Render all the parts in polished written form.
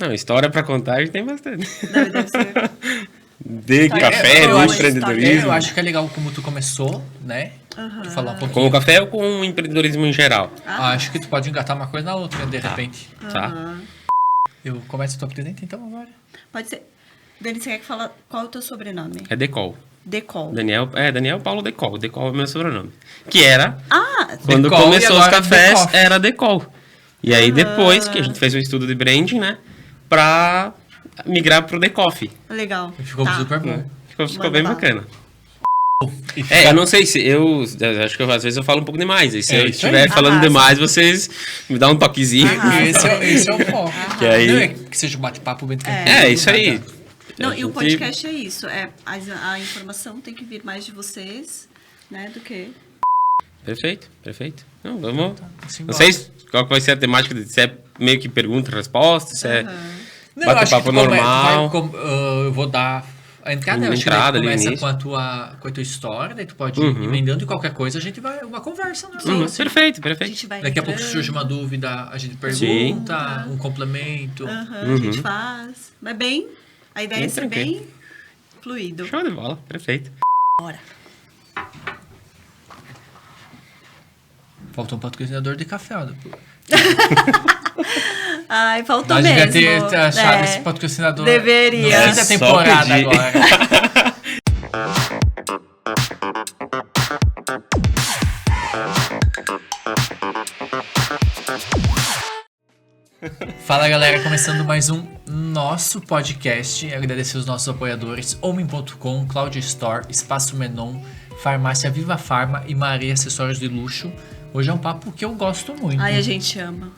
Não, história pra contar a gente tem bastante. Deve ser. De café, eu de acho empreendedorismo. Eu acho que é legal como tu começou, né? Tu falar um pouquinho. Com o café ou com o empreendedorismo em geral? Acho que tu pode engatar uma coisa na outra, de repente. Tá? Eu começo a tua apresenta então agora. Pode ser. Dani, você quer que fala qual é o teu sobrenome? É Decol. Decol. Daniel Paulo Decol. Decol é o meu sobrenome. Que era, quando Decol, começou e os agora cafés, Decoff. era Decol. E aí depois que a gente fez o estudo de branding, né? Pra migrar pro Decoff. Legal. Ficou super bom. Ficou bem bala. bacana. E Eu não sei se eu acho que às vezes eu falo um pouco demais. E se eu isso aí. estiver falando Arrasa. demais, vocês me dão um toquezinho. Esse é o foco. Que aí- Não é que seja um bate-papo bem tranquilo. É, isso aí. Não, A e o gente- podcast é isso. A informação tem que vir mais de vocês, né, do que... Perfeito. Não, vamos. Assim, Não sei qual que vai ser a temática, se é meio que pergunta e resposta, se é Não, eu acho que bate-papo tu normal. eu vou dar a entrada, Uma eu acho que entrada daí ali, começa início. com a tua história, daí tu pode ir emendando e qualquer coisa a gente vai, uma conversa normal. assim. Perfeito. A gente vai Daqui a pouco entrando, surge uma dúvida, a gente pergunta, um complemento. a gente faz. Mas bem, a ideia Bem é ser tranquilo. bem fluido. Show de bola, perfeito. Bora. Faltou um patrocinador de café, ó. Ai, faltou Nós mesmo. devia ter achado É. esse patrocinador Deveria. no fim É da só temporada pedir. agora. Fala galera, começando mais um nosso podcast. Agradecer os nossos apoiadores: Homem.com, Cloud Store, Espaço Menon, Farmácia Viva Farma e Maria Acessórios de Luxo. Hoje é um papo que eu gosto muito. Ai, a gente ama.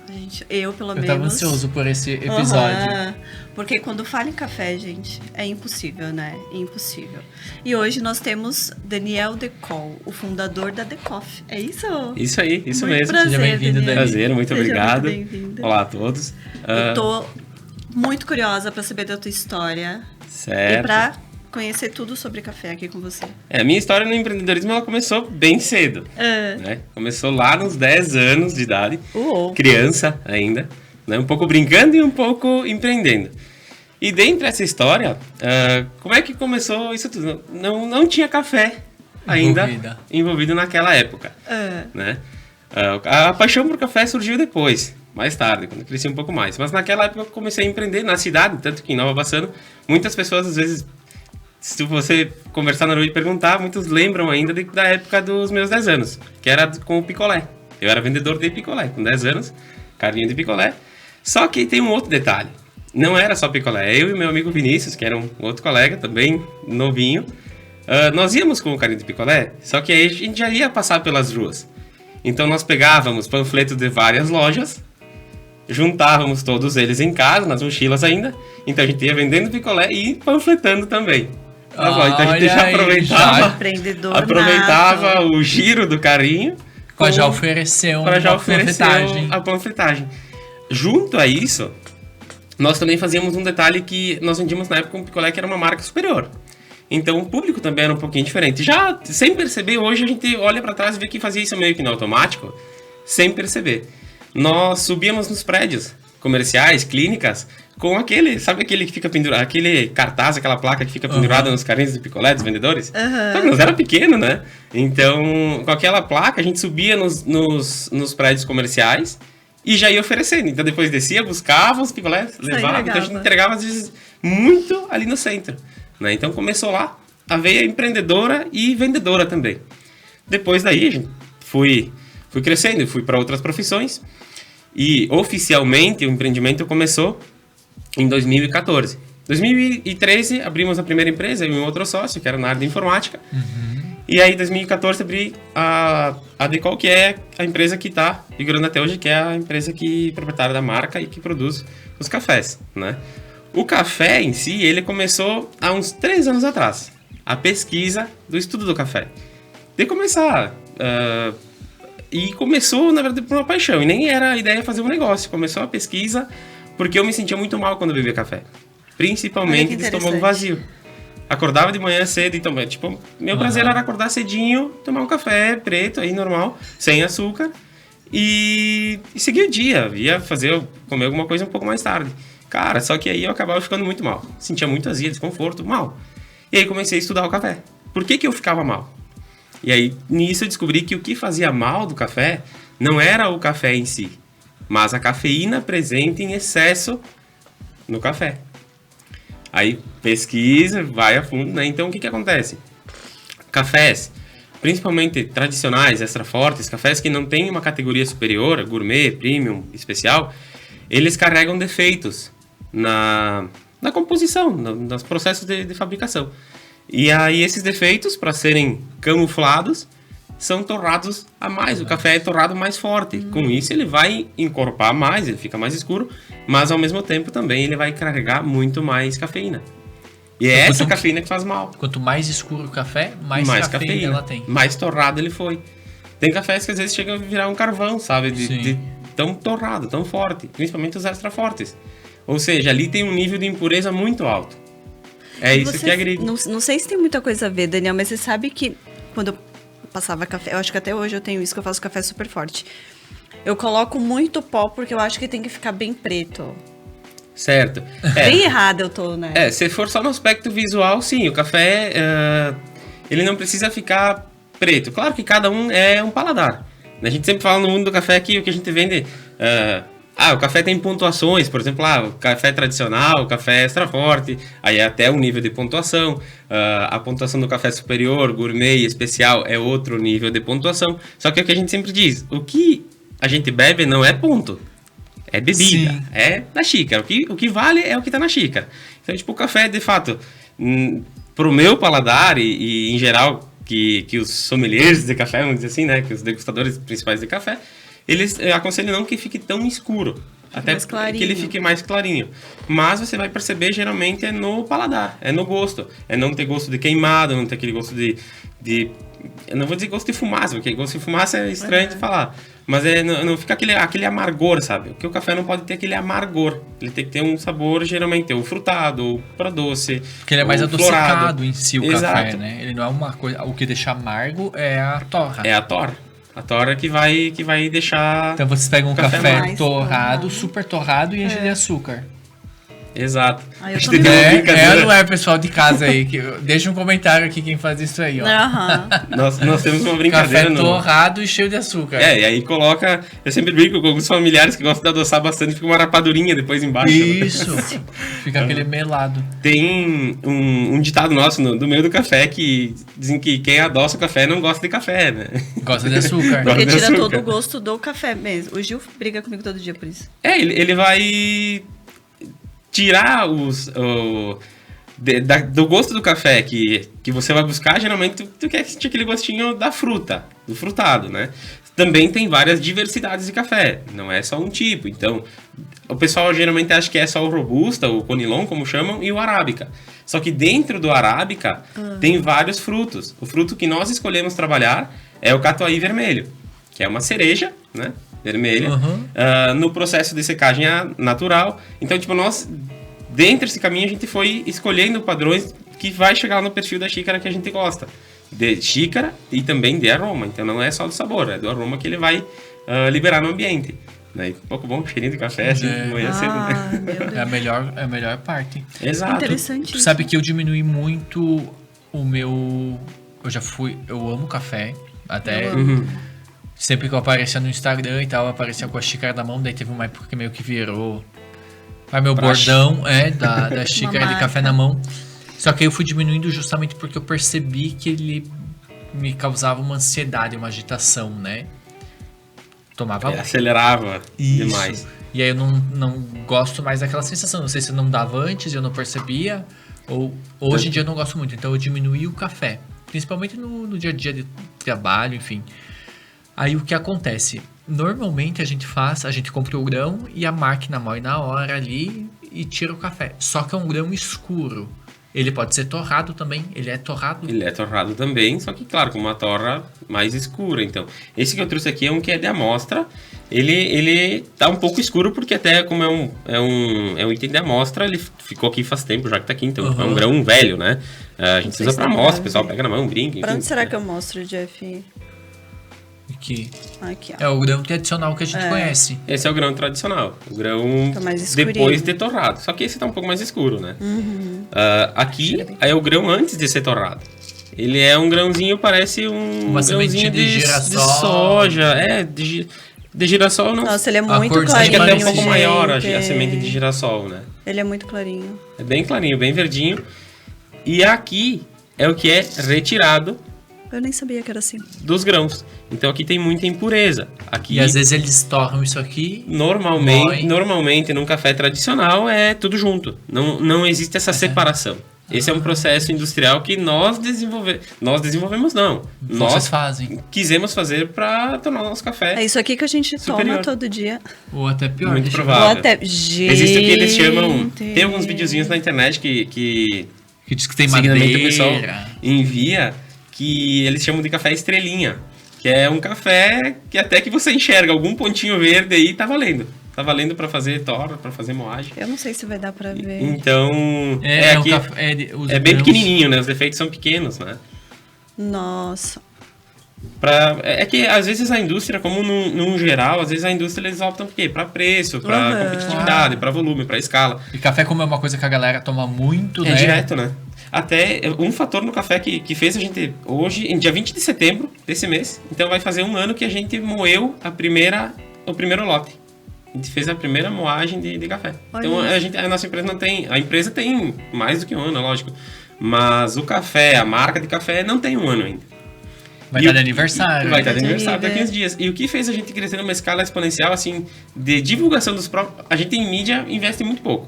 Eu, pelo Eu menos. tava ansioso por esse episódio. Aham. Porque quando fala em café, gente, é impossível, né? Impossível. E hoje nós temos Daniel Decol, o fundador da Decoff. É isso? Isso aí, isso Muito mesmo. prazer, Seja bem-vindo, Daniel. Dani. Prazer, muito Seja obrigado. muito bem-vindo. Olá a todos. Eu tô muito curiosa pra saber da tua história e Certo. pra conhecer tudo sobre café aqui com você. A minha história no empreendedorismo ela começou bem cedo. Né? Começou lá nos 10 anos de idade, criança ainda, né? Um pouco brincando e um pouco empreendendo. E dentro dessa história, como é que começou isso tudo? Não tinha café ainda envolvido naquela época. Né? A paixão por café surgiu depois, mais tarde, quando eu cresci um pouco mais. Mas naquela época eu comecei a empreender na cidade, tanto que em Nova Bassano, muitas pessoas às vezes, se você conversar na rua e perguntar, muitos lembram ainda da época dos meus 10 anos, que era com o picolé. Eu era vendedor de picolé, com 10 anos, carinha de picolé. Só que tem um outro detalhe. Não era só picolé. Eu e meu amigo Vinícius, que era um outro colega, também novinho, nós íamos com o carinho de picolé, só que aí a gente já ia passar pelas ruas. Então nós pegávamos panfletos de várias lojas, juntávamos todos eles em casa, nas mochilas ainda. Então a gente ia vendendo picolé e panfletando também. Então a gente já aproveitava o giro do carrinho para já oferecer a panfletagem. Junto a isso, nós também fazíamos um detalhe que nós vendíamos na época um picolé que era uma marca superior. Então o público também era um pouquinho diferente. Já sem perceber, hoje a gente olha para trás e vê que fazia isso meio que no automático, sem perceber. Nós subíamos nos prédios comerciais, clínicas, com sabe aquele que fica pendurado, aquele cartaz, aquela placa que fica pendurada nos carrinhos de picolé dos vendedores? Só que nós era pequeno, né? Então, com aquela placa, a gente subia nos prédios comerciais e já ia oferecendo. Então, depois descia, buscava os picolés, levava. Então, a gente entregava, às vezes, muito ali no centro. Né? Então, começou lá a veia empreendedora e vendedora também. Depois daí, a gente fui crescendo, fui para outras profissões. E, oficialmente, o empreendimento começou em 2014. Em 2013, abrimos a primeira empresa, eu e um outro sócio, que era na área de informática. E aí, em 2014, abri a Decol, que é a empresa que está figurando até hoje, que é a empresa proprietária da marca e que produz os cafés, né? O café em si, ele começou há uns 3 anos atrás. A pesquisa do estudo do café. De começar... E começou, na verdade, por uma paixão. E nem era a ideia fazer um negócio. Começou a pesquisa porque eu me sentia muito mal quando eu bebia café. Principalmente de estômago vazio. Acordava de manhã cedo e tomava. Tipo, meu prazer era acordar cedinho, tomar um café preto, aí normal, sem açúcar. E seguir o dia. Ia comer alguma coisa um pouco mais tarde. Cara, só que aí eu acabava ficando muito mal. Sentia muito azia, desconforto, mal. E aí comecei a estudar o café. Por que eu ficava mal? E aí, nisso eu descobri que o que fazia mal do café não era o café em si, mas a cafeína presente em excesso no café. Aí pesquisa, vai a fundo, né? Então o que acontece? Cafés, principalmente tradicionais, extra fortes, cafés que não têm uma categoria superior, gourmet, premium, especial, eles carregam defeitos na composição, nos processos de fabricação. E aí esses defeitos, para serem camuflados, são torrados a mais. O café é torrado mais forte. Com isso ele vai encorpar mais, ele fica mais escuro, mas ao mesmo tempo também ele vai carregar muito mais cafeína. E é essa cafeína que faz mal. Quanto mais escuro o café, mais cafeína ela tem. Mais torrado ele foi. Tem cafés que às vezes chegam a virar um carvão, sabe? De tão torrado, tão forte. Principalmente os extra fortes. Ou seja, ali tem um nível de impureza muito alto. É isso que agride. Não sei se tem muita coisa a ver, Daniel, mas você sabe que quando eu passava café, eu acho que até hoje eu tenho isso, que eu faço café super forte. Eu coloco muito pó porque eu acho que tem que ficar bem preto. Certo. Bem errado eu tô, né? Se for só no aspecto visual, sim, o café, ele não precisa ficar preto. Claro que cada um é um paladar. A gente sempre fala no mundo do café que o que a gente vende... o café tem pontuações, por exemplo, o café tradicional, o café extra forte, aí é até um nível de pontuação. A pontuação do café superior, gourmet e especial é outro nível de pontuação. Só que é o que a gente sempre diz, o que a gente bebe não é ponto, é bebida, é na xícara. O que vale é o que está na xícara. Então, tipo, o café, de fato, pro meu paladar e em geral, que os sommeliers de café, vamos dizer assim, né, que os degustadores principais de café, eles aconselham não que fique tão escuro, até que ele fique mais clarinho. Mas você vai perceber, geralmente, é no paladar, é no gosto. É não ter gosto de queimado, não ter aquele gosto de eu não vou dizer gosto de fumaça, porque gosto de fumaça é estranho de falar. Mas não fica aquele amargor, sabe? Porque o café não pode ter aquele amargor. Ele tem que ter um sabor, geralmente, ou frutado, ou para doce. Porque ele é mais adocicado em si, o Exato. café, né? Ele não é uma coisa... O que deixa amargo é a torra. É a torra. A torra que vai deixar... Então vocês pegam um café mais torrado, super torrado e enchem de açúcar. Exato. Eu Acho também. que tem uma brincadeira. Não é, pessoal de casa aí. Deixa um comentário aqui quem faz isso aí, ó. Aham. Nós temos uma brincadeira Café torrado e cheio de açúcar. E aí coloca... Eu sempre brinco com alguns familiares que gostam de adoçar bastante, fica uma rapadurinha depois embaixo. Isso. Fica aquele melado. Tem um ditado nosso do meio do café que dizem que quem adoça o café não gosta de café, né? Gosta de açúcar. Gosta Porque de tira açúcar. todo o gosto do café mesmo. O Gil briga comigo todo dia por isso. Ele vai tirar do gosto do café que você vai buscar, geralmente tu quer sentir aquele gostinho da fruta, do frutado, né? Também tem várias diversidades de café, não é só um tipo. Então, o pessoal geralmente acha que é só o Robusta, o Conilon, como chamam, e o Arábica. Só que dentro do Arábica tem vários frutos. O fruto que nós escolhemos trabalhar é o Catuai vermelho, que é uma cereja, né? Vermelha, no processo de secagem natural. Então, tipo, nós, dentro desse caminho, a gente foi escolhendo padrões que vai chegar no perfil da xícara que a gente gosta. De xícara e também de aroma. Então, não é só do sabor, é do aroma que ele vai liberar no ambiente. Né? Um pouco bom, cheirinho de café, assim, de manhã cedo, né? Meu Deus. É a melhor parte. Exato. Interessante Tu isso. sabe que eu diminui muito o meu... Eu amo café. Até... Sempre que eu aparecia no Instagram e tal, eu aparecia com a xícara na mão, daí teve uma época que meio que virou meu bordão, da xícara de café na mão. Só que aí eu fui diminuindo justamente porque eu percebi que ele me causava uma ansiedade, uma agitação, né? Tomava... Acelerava demais. E aí eu não gosto mais daquela sensação. Não sei se eu não dava antes e eu não percebia, ou hoje em dia eu não gosto muito. Então eu diminuí o café, principalmente no dia a dia de trabalho, enfim. Aí o que acontece? Normalmente a gente compra o grão e a máquina moe na hora ali e tira o café. Só que é um grão escuro. Ele pode ser torrado também, ele é torrado. Ele é torrado também, só que claro, com uma torra mais escura. Então, esse que eu trouxe aqui é um que é de amostra. Ele tá um pouco escuro porque até como é um item de amostra, ele ficou aqui faz tempo já que tá aqui. Então, é um grão velho, né? A gente usa pra amostra, o pessoal pega na mão, brinca. Pra onde será que eu mostro, Jeff? Aqui. Aqui, ó. É o grão tradicional que a gente conhece. Esse é o grão tradicional. O grão Tá mais escurinho. depois de torrado. Só que esse tá um pouco mais escuro, né? Aqui é o grão antes de ser torrado. Ele é um grãozinho, parece um Uma grãozinho sementinha de girassol. de soja. De girassol não. Nossa, ele é muito corzinha Acho que clarinho, até um pouco maior a gente. semente de girassol, né? Ele é muito clarinho. É bem clarinho, bem verdinho. E aqui é o que é retirado Eu nem sabia que era assim. dos grãos. Então aqui tem muita impureza. Aqui E às vezes eles torram isso aqui. normalmente num café tradicional é tudo junto. Não existe essa separação. Esse é um processo industrial que nós desenvolvemos não. Vocês Nós fazem. quisemos fazer para tornar o nosso café. É isso aqui que a gente Superior. toma todo dia. Ou até pior. Muito deixa eu provável. Ou até... Gente... Existe o que eles chamam... Tem alguns videozinhos na internet que ver. Que diz que tem seguidamente madeira. o pessoal envia, que eles chamam de café estrelinha. Que é um café que até que você enxerga algum pontinho verde aí, tá valendo. Tá valendo para fazer torra, para fazer moagem. Eu não sei se vai dar pra ver. Então, Um aqui café, os é bem grãos- pequenininho, né? Os defeitos são pequenos, né? Nossa. É que às vezes a indústria, como num geral, às vezes a indústria eles optam por quê? Para preço, para competitividade, para volume, para escala. E café, como é uma coisa que a galera toma muito, É né? direto, né? Até um fator no café que fez a gente hoje, em dia 20 de setembro desse mês, então vai fazer um ano que a gente moeu o primeiro lote. A gente fez a primeira moagem de café. Olha Então a nossa empresa não tem. A empresa tem mais do que um ano, lógico. Mas o café, a marca de café, não tem um ano ainda. Vai E estar o- de aniversário. Vai estar de de aniversário daqui nível. uns dias. E o que fez a gente crescer numa escala exponencial, assim, de divulgação dos próprios... A gente em mídia investe muito pouco.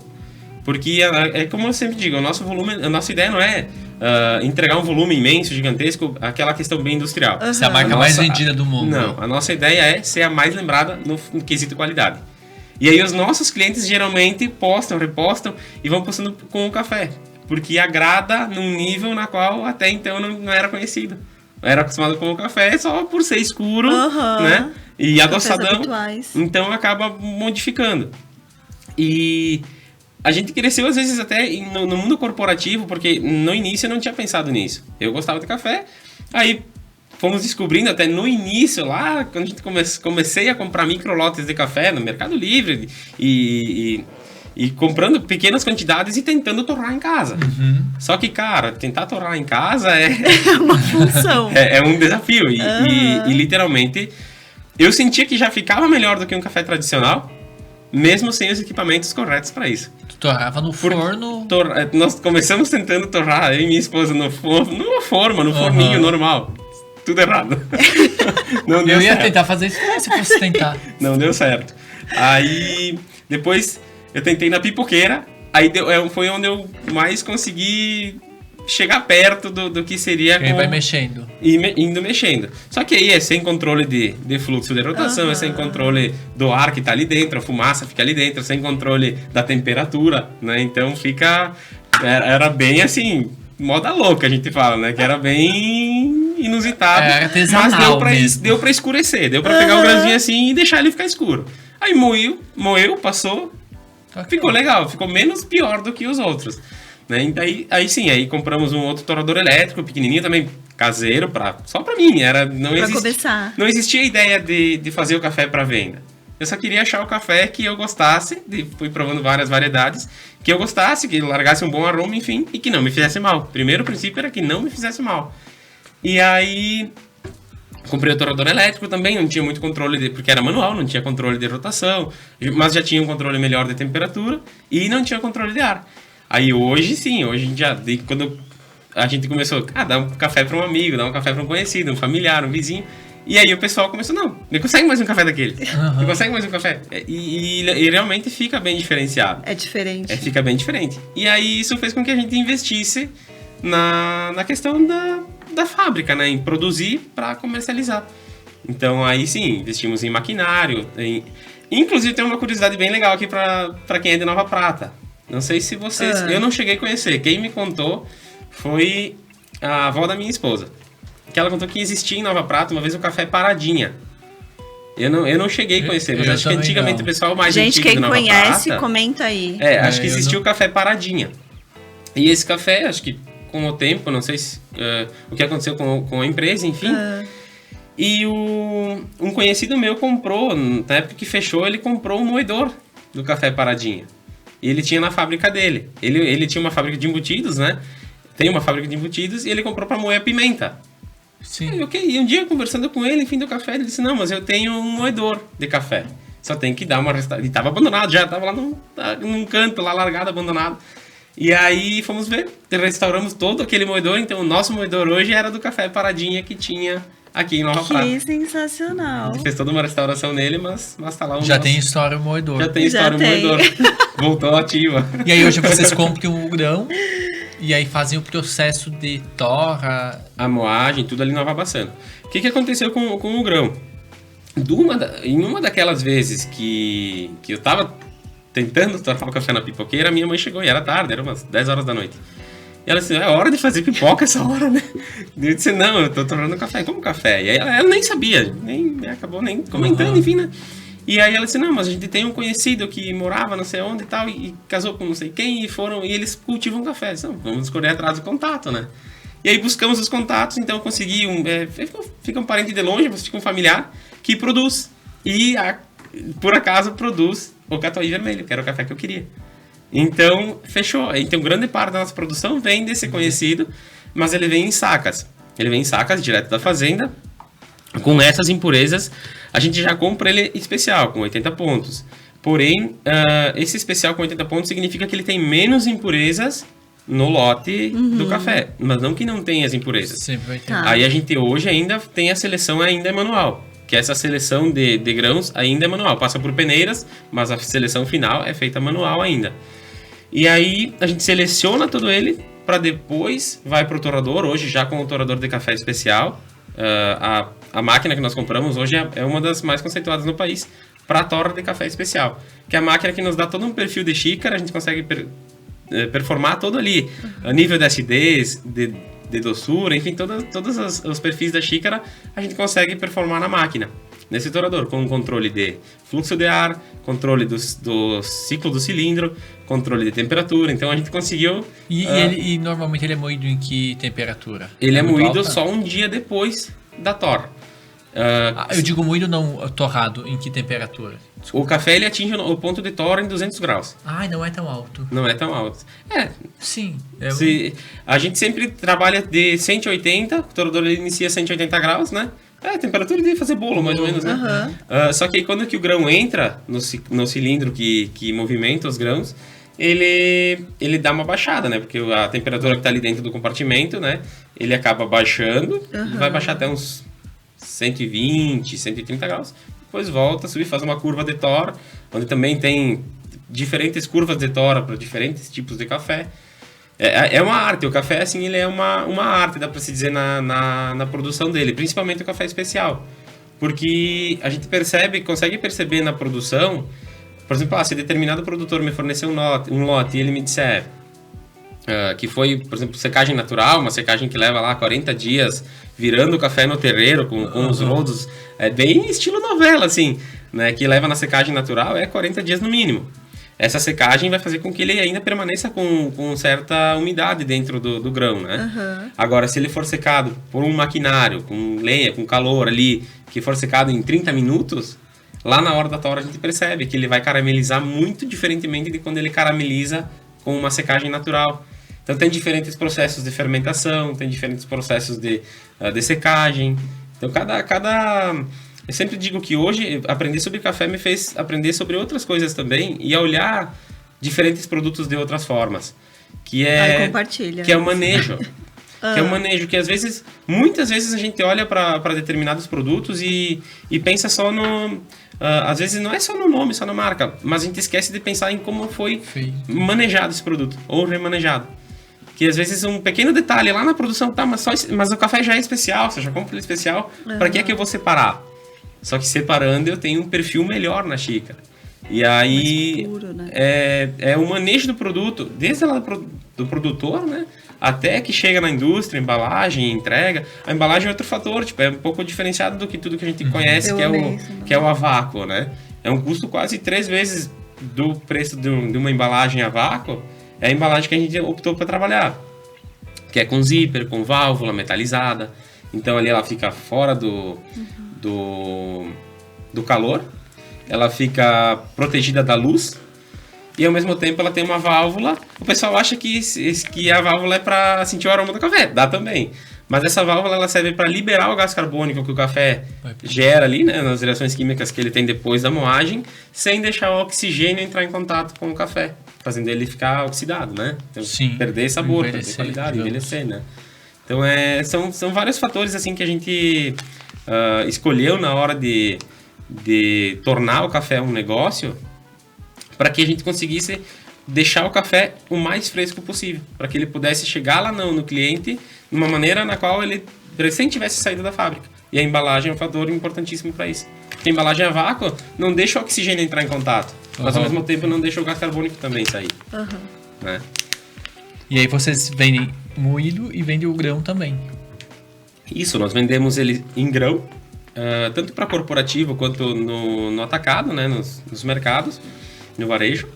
Porque é como eu sempre digo, o nosso volume, a nossa ideia não é entregar um volume imenso, gigantesco, aquela questão bem industrial. Essa é a marca mais vendida do mundo. Não, a nossa ideia é ser a mais lembrada no quesito qualidade. E aí os nossos clientes geralmente repostam e vão postando com o café. Porque agrada num nível na qual até então não era conhecido. Era acostumado com o café só por ser escuro, né? E adoçadão. habituais. Então acaba modificando. E a gente cresceu às vezes até no mundo corporativo, porque no início eu não tinha pensado nisso. Eu gostava de café, aí fomos descobrindo até no início lá, quando a gente comecei a comprar microlotes de café no Mercado Livre e comprando pequenas quantidades e tentando torrar em casa. Só que, cara, tentar torrar em casa É uma função. é um desafio. E literalmente, eu sentia que já ficava melhor do que um café tradicional, mesmo sem os equipamentos corretos para isso. Tu torrava no forno. Nós começamos tentando torrar, eu e minha esposa, numa forninho normal. Tudo errado. Não deu Eu ia certo. tentar fazer isso se fosse tentar. Não deu certo. Aí, depois, eu tentei na pipoqueira. Aí foi onde eu mais consegui chegar perto do que seria Aí vai mexendo. indo mexendo. Só que aí é sem controle de fluxo de rotação, é sem controle do ar que tá ali dentro, a fumaça fica ali dentro, sem controle da temperatura, né? Então era bem assim, moda louca a gente fala, né? Que era bem inusitado. É artesanal mas deu pra escurecer, deu pra pegar o grãozinho assim e deixar ele ficar escuro. Aí moeu, passou, ficou legal, ficou menos pior do que os outros. Né? E aí sim, aí compramos um outro torrador elétrico, pequenininho também, caseiro, só pra mim. Começar. Não existia a ideia de fazer o café para venda. Eu só queria achar o café que eu gostasse, fui provando várias variedades, que eu gostasse, que largasse um bom aroma, enfim, e que não me fizesse mal. O primeiro princípio era que não me fizesse mal. E aí comprei o torrador elétrico também, não tinha muito controle, porque era manual, não tinha controle de rotação, mas já tinha um controle melhor de temperatura e não tinha controle de ar. Aí hoje sim, quando a gente começou a dar um café para um amigo, dar um café para um conhecido, um familiar, um vizinho, e aí o pessoal começou, não consegue mais um café daquele, não consegue mais um café, e realmente fica bem diferenciado. É diferente. Fica bem diferente. E aí isso fez com que a gente investisse na questão da fábrica, né, em produzir para comercializar. Então aí sim, investimos em maquinário, inclusive tem uma curiosidade bem legal aqui para quem é de Nova Prata. Não sei se vocês... Eu não cheguei a conhecer. Quem me contou foi a avó da minha esposa. Que ela contou que existia em Nova Prata uma vez o café Paradinha. Eu não cheguei a conhecer, mas eu acho que antigamente não. o pessoal mais Gente, antigo de quem Nova conhece, Prata... comenta aí. acho que eu existia não- o café Paradinha. E esse café, acho que com o tempo, não sei o que aconteceu com a empresa, enfim... E um conhecido meu comprou, na época que fechou, ele comprou um moedor do Café Paradinha. E ele tinha na fábrica dele. Ele tinha uma fábrica de embutidos, né? Tem uma fábrica de embutidos e ele comprou para moer a pimenta. Sim. E um dia, conversando com ele, fim do café, ele disse, não, mas eu tenho um moedor de café. Só tem que dar uma restaurada. E tava abandonado já, tava lá num canto, lá largado, abandonado. E aí fomos ver, restauramos todo aquele moedor. Então o nosso moedor hoje era do Café Paradinha que tinha aqui em Nova Prata. Que sensacional. A gente fez toda uma restauração nele, mas tá lá o Já nosso... tem história o moedor. Já tem história o moedor. Voltou ativa. E aí hoje vocês compram o grão e aí fazem o processo de torra. A moagem, tudo ali em Nova Bassano. O que aconteceu com o grão? Em uma daquelas vezes que eu tava tentando torrar o café na pipoqueira, minha mãe chegou e era tarde, era umas 10 horas da noite. E ela disse, é hora de fazer pipoca essa hora, né? E eu disse, não, eu tô torrando café. Como café? E aí ela nem sabia, acabou nem comentando, enfim, né? E aí ela disse, não, mas a gente tem um conhecido que morava não sei onde e tal, e casou com não sei quem, e eles cultivam café. Disse, não, vamos correr atrás do contato, né? E aí buscamos os contatos, então eu consegui fica um parente de longe, mas fica um familiar, que produz. E, por acaso, produz o Catuai Vermelho, que era o café que eu queria. Então, fechou. Então, grande parte da nossa produção vem desse conhecido, mas ele vem em sacas. Ele vem em sacas direto da fazenda. Com essas impurezas, a gente já compra ele especial, com 80 pontos. Porém, esse especial com 80 pontos significa que ele tem menos impurezas no lote do café. Mas não que não tenha as impurezas. Sempre vai ter. Aí a gente hoje ainda tem a seleção ainda manual. Que essa seleção de grãos ainda é manual. Passa por peneiras, mas a seleção final é feita manual ainda. E aí a gente seleciona todo ele para depois vai para o torrador. Hoje já com o torrador de café especial. A máquina que nós compramos hoje é uma das mais conceituadas no país para torra de café especial. Que é a máquina que nos dá todo um perfil de xícara. A gente consegue performar todo ali. A nível de acidez, de doçura, enfim, todos os perfis da xícara a gente consegue performar na máquina, nesse torrador, com um controle de fluxo de ar, controle do ciclo do cilindro, controle de temperatura. Então a gente conseguiu... E normalmente ele é moído em que temperatura? Ele é moído alta? só um dia depois da torra. Eu digo moído, não torrado, em que temperatura? O café ele atinge o ponto de torra em 200 graus. Não é tão alto. Não é tão alto. Sim. A gente sempre trabalha de 180, o torrador ele inicia 180 graus, né? A temperatura de fazer bolo, mais ou menos, né? Só que aí quando que o grão entra no cilindro que movimenta os grãos, ele dá uma baixada, né? Porque a temperatura que está ali dentro do compartimento, né? Ele acaba baixando, vai baixar até uns 120, 130 graus. Depois volta a subir, faz uma curva de tora, onde também tem diferentes curvas de tora para diferentes tipos de café. É uma arte, o café assim, ele é uma arte, dá para se dizer, na produção dele, principalmente o café especial. Porque a gente consegue perceber na produção, por exemplo, se determinado produtor me fornecer um lote e ele me disser que foi, por exemplo, secagem natural, uma secagem que leva lá 40 dias virando o café no terreiro com os rodos, bem estilo novela, assim, né? Que leva na secagem natural 40 dias no mínimo. Essa secagem vai fazer com que ele ainda permaneça com certa umidade dentro do grão, né? Agora, se ele for secado por um maquinário, com lenha, com calor ali, que for secado em 30 minutos, lá na hora da tora a gente percebe que ele vai caramelizar muito diferentemente de quando ele carameliza com uma secagem natural. Então tem diferentes processos de fermentação, tem diferentes processos de secagem. Então eu sempre digo que hoje aprender sobre café me fez aprender sobre outras coisas também e a olhar diferentes produtos de outras formas. Que é o manejo. Que é o manejo, que muitas vezes a gente olha para determinados produtos e pensa só no... às vezes não é só no nome, só na marca, mas a gente esquece de pensar em como foi manejado esse produto, ou remanejado. Que às vezes um pequeno detalhe lá na produção, mas o café já é especial, você já compra ele especial, para que é que eu vou separar? Só que separando eu tenho um perfil melhor na xícara. E aí puro, né? é o manejo do produto, desde lá do produtor, né? Até que chega na indústria, embalagem, entrega. A embalagem é outro fator, é um pouco diferenciado do que tudo que a gente conhece, que é o a vácuo, né? É um custo quase 3 vezes do preço de uma embalagem a vácuo. É a embalagem que a gente optou para trabalhar, que é com zíper, com válvula metalizada. Então ali ela fica fora do calor, ela fica protegida da luz e ao mesmo tempo ela tem uma válvula. O pessoal acha que a válvula é para sentir o aroma do café, dá também. Mas essa válvula ela serve para liberar o gás carbônico que o café gera ali, né, nas reações químicas que ele tem depois da moagem, sem deixar o oxigênio entrar em contato com o café, fazendo ele ficar oxidado, né? Então, perder sabor, perder qualidade, envelhecer, né? Então são vários fatores assim que a gente escolheu na hora de tornar o café um negócio, para que a gente conseguisse deixar o café o mais fresco possível, para que ele pudesse chegar lá no cliente de uma maneira na qual ele recém tivesse saído da fábrica. E a embalagem é um fator importantíssimo para isso. Porque a embalagem a vácuo não deixa o oxigênio entrar em contato, mas ao mesmo tempo não deixa o gás carbônico também sair. Né? E aí vocês vendem moído e vendem o grão também. Isso, nós vendemos ele em grão, tanto para corporativo quanto no atacado, né, nos mercados, no varejo.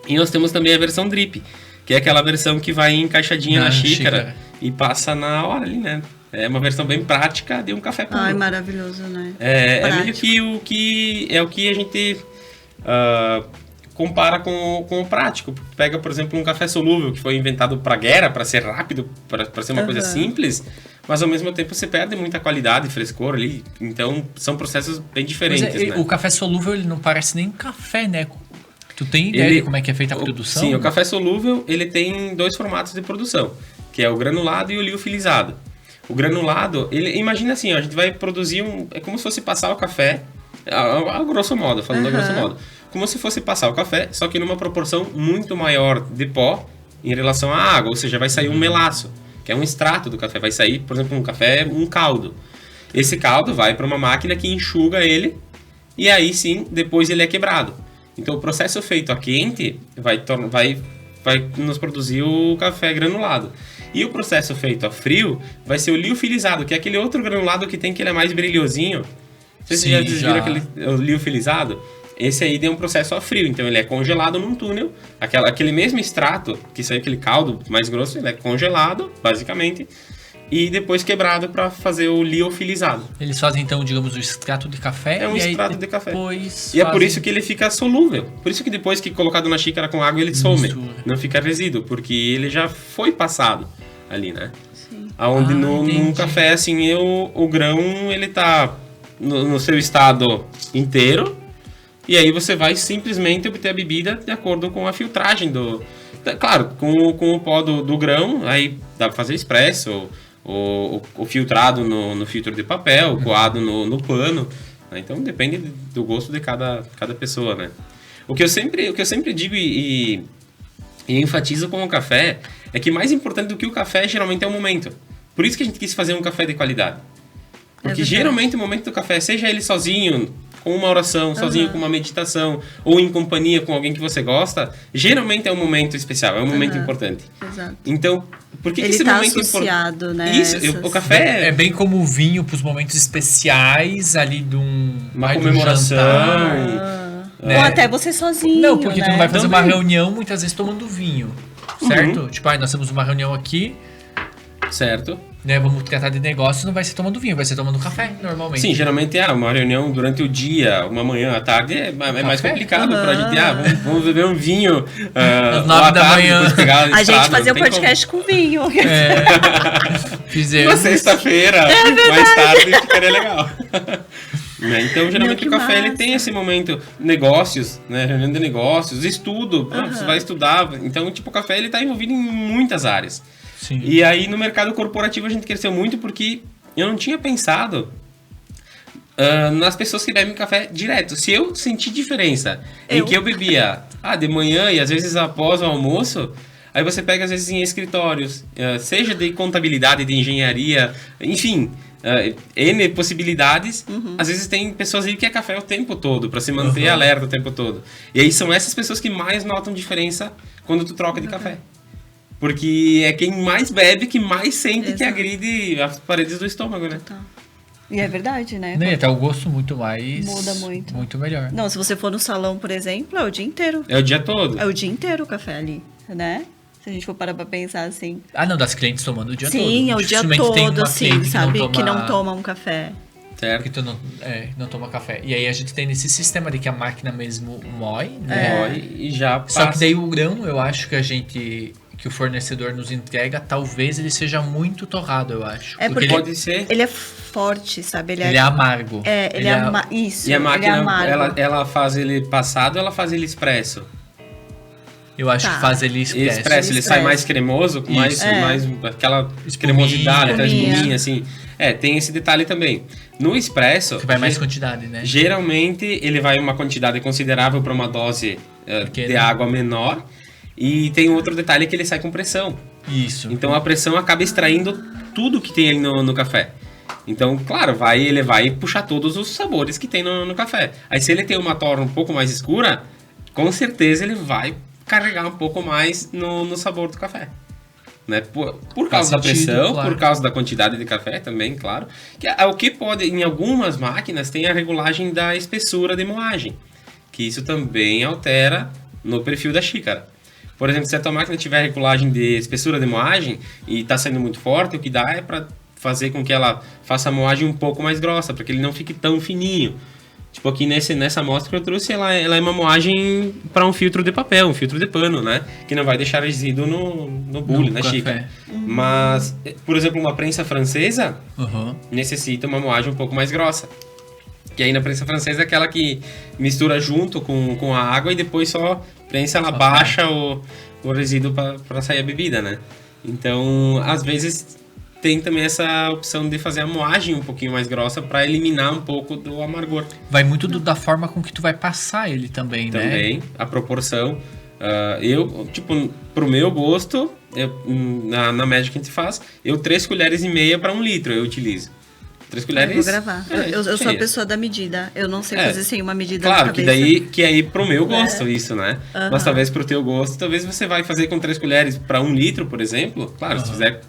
E nós temos também a versão drip, que é aquela versão que vai encaixadinha na xícara e passa na hora ali, né? É uma versão bem prática de um café puro. Ai, maravilhoso, né? É meio que o que a gente compara com o prático. Pega, por exemplo, um café solúvel que foi inventado para guerra, para ser rápido, para ser uma coisa simples, mas ao mesmo tempo você perde muita qualidade e frescor ali. Então, são processos bem diferentes, né? O café solúvel, ele não parece nem café, né? Tu tem ideia de como é que é feita a produção? Sim, o café solúvel, ele tem 2 formatos de produção, que é o granulado e o liofilizado. O granulado, imagina assim, ó, a gente vai produzir é como se fosse passar o café, a grosso modo, falando a grosso modo, como se fosse passar o café, só que numa proporção muito maior de pó em relação à água, ou seja, vai sair um melaço, que é um extrato do café, vai sair, por exemplo, um caldo. Esse caldo vai para uma máquina que enxuga ele, e aí sim, depois ele é quebrado. Então, o processo feito a quente vai nos produzir o café granulado. E o processo feito a frio vai ser o liofilizado, que é aquele outro granulado que tem que ele é mais brilhosinho. Vocês já viram o liofilizado? Esse aí deu um processo a frio, então ele é congelado num túnel. Aquele mesmo extrato, que saiu aquele caldo mais grosso, ele é congelado, basicamente, e depois quebrado para fazer o liofilizado. Eles fazem, então, digamos, o extrato de café. É um extrato de café. E é por isso que ele fica solúvel. Por isso que depois que colocado na xícara com água, ele some. Não fica resíduo, porque ele já foi passado ali, né? Sim. Onde num café, assim, o grão, ele tá no seu estado inteiro, e aí você vai simplesmente obter a bebida de acordo com a filtragem Claro, com o pó do grão, aí dá pra fazer expresso, o filtrado no filtro de papel, o coado no pano, né? Então depende do gosto de cada pessoa, né? O que eu sempre digo e enfatizo com o café é que mais importante do que o café geralmente é o momento. Por isso que a gente quis fazer um café de qualidade. Porque geralmente o momento do café, seja ele sozinho, com uma oração, sozinho com uma meditação, ou em companhia com alguém que você gosta, geralmente é um momento especial, é um momento importante. Exato. Então, por que esse tá momento associado, né? Isso, o café é bem como o vinho para os momentos especiais ali de uma comemoração. Ou até você sozinho. Não, porque né? tu não vai fazer uma reunião muitas vezes tomando vinho, certo? Tipo, nós temos uma reunião aqui, certo? Né, vamos tratar de negócio, não vai ser tomando vinho, vai ser tomando café, normalmente. Sim, geralmente uma reunião durante o dia, uma manhã, à tarde, é mais complicado pra gente. Vamos beber um vinho às 9 da manhã. A gente fazia um podcast com vinho. Fizemos. Na sexta-feira, mais tarde, ficaria legal. Então, geralmente o café ele tem esse momento, negócios, né? Reunião de negócios, estudo, você vai estudar. Então, tipo, o café ele tá envolvido em muitas áreas. Sim. E aí no mercado corporativo a gente cresceu muito porque eu não tinha pensado nas pessoas que bebem café direto. Se eu sentir diferença em que eu bebia de manhã e às vezes após o almoço, aí você pega às vezes em escritórios, seja de contabilidade, de engenharia, enfim, N possibilidades. Às vezes tem pessoas aí que é café o tempo todo, para se manter alerta o tempo todo. E aí são essas pessoas que mais notam diferença quando tu troca de café. Porque é quem mais bebe que mais sente que agride as paredes do estômago, né? Total. E é verdade, né? Até o gosto muito mais... Muda muito. Muito melhor. Não, se você for no salão, por exemplo, é o dia inteiro. É o dia todo. É o dia inteiro o café ali, né? Se a gente for parar pra pensar assim. Ah, não, das clientes tomando o dia todo. Sim, é o dia Dificilmente tem todo, uma assim, cliente sabe? Que não toma um café. Certo? Que tu não toma café. E aí a gente tem nesse sistema de que a máquina mesmo moe, né? Moe e já passa. Só que daí o grão, eu acho que o fornecedor nos entrega, talvez ele seja muito torrado, eu acho. É porque Pode ser. ele é forte, sabe? Ele é amargo. Ele é isso. E a ele é máquina, amargo. ela faz ele passado ou ela faz ele expresso? Eu acho Tá. que faz ele expresso. Expresso, ele sai mais cremoso, com mais aquela cremosidade, aquela espuminha, assim. Tem esse detalhe também. No expresso... Que vai mais quantidade, né? Geralmente, ele vai uma quantidade considerável para uma dose de água menor. E tem outro detalhe que ele sai com pressão. Isso. Então, a pressão acaba extraindo tudo que tem ali no café. Então, claro, ele vai puxar todos os sabores que tem no café. Aí, se ele tem uma torra um pouco mais escura, com certeza ele vai carregar um pouco mais no sabor do café. Né? Por causa da pressão, claro. Por causa da quantidade de café também, claro. Que é o que pode, em algumas máquinas, tem a regulagem da espessura de moagem. Que isso também altera no perfil da xícara. Por exemplo, se a tua máquina tiver regulagem de espessura de moagem e está saindo muito forte, o que dá é para fazer com que ela faça a moagem um pouco mais grossa, para que ele não fique tão fininho. Tipo, aqui nessa amostra que eu trouxe, ela é uma moagem para um filtro de papel, um filtro de pano, né? Que não vai deixar resíduo no bule, na xícara. Mas, por exemplo, uma prensa francesa necessita uma moagem um pouco mais grossa. Que aí na prensa francesa é aquela que mistura junto com a água e depois só prensa, ela baixa o resíduo para sair a bebida, né? Então, às vezes... tem também essa opção de fazer a moagem um pouquinho mais grossa para eliminar um pouco do amargor. Vai muito da forma com que tu vai passar ele também, né? Também, a proporção. Pro meu gosto, na média que a gente faz, 3,5 colheres para 1 litro eu utilizo. 3 colheres... Eu vou gravar. Eu sou a pessoa da medida. Eu não sei fazer sem uma medida claro, na cabeça. que aí pro meu gosto isso, né? Mas talvez pro teu gosto, talvez você vai fazer com 3 colheres para 1 litro, por exemplo. Claro, se fizer...